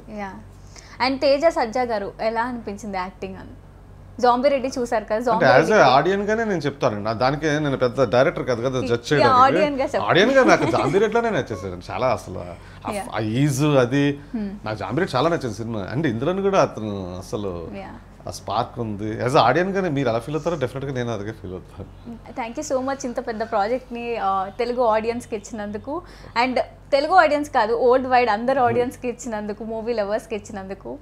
అండ్ తేజ సజ్జా గారు ఎలా అనిపించింది యాక్టింగ్ అని? జాంబీ రెడ్డి చూసారు కదా, అంటే యాజ్ ఏ ఆడియన్ గానే నేను చెప్తాను, దానికి నేను పెద్ద డైరెక్టర్ కాదు కదా జడ్జ్ చేయడానికి, ఆడియన్ గా నాకు జాంబీ రెడ్డిలోనే నచ్చేసాడు చాలా, అసలు ఆ ఈజ్ అది నాకు జాంబీ రెడ్డి చాలా నచ్చింది సినిమా. అండ్ ఇందులో కూడా అతను అసలు ఆ స్పార్క్ ఉంది. యాజ్ ఆడియన్ గానే మీరు ఎలా ఫీల్ అవుతారో డెఫినెట్గా నేను అదే ఫీల్ అవుతాను. థ్యాంక్ యూ సో మచ్ ఇంత పెద్ద ప్రాజెక్ట్ని తెలుగు ఆడియన్స్కి ఇచ్చినందుకు, అండ్ తెలుగు ఆడియన్స్ కాదు వరల్డ్ వైడ్ అందరు ఆడియన్స్కి ఇచ్చినందుకు, మూవీ లవర్స్కి ఇచ్చినందుకు,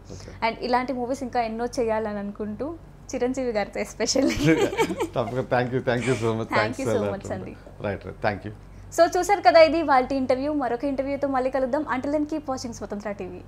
అండ్ ఇలాంటి మూవీస్ ఇంకా ఎన్నో చేయాలని అనుకుంటూ చిరంజీవి గారితో especially thank you so much అండి. Right thank you. సో చూసారు కదా, ఇది వాళ్ళ ఇంటర్వ్యూ. మరొక ఇంటర్వ్యూతో మళ్ళీ కలుద్దాం. Until then keep watching Swatantra TV.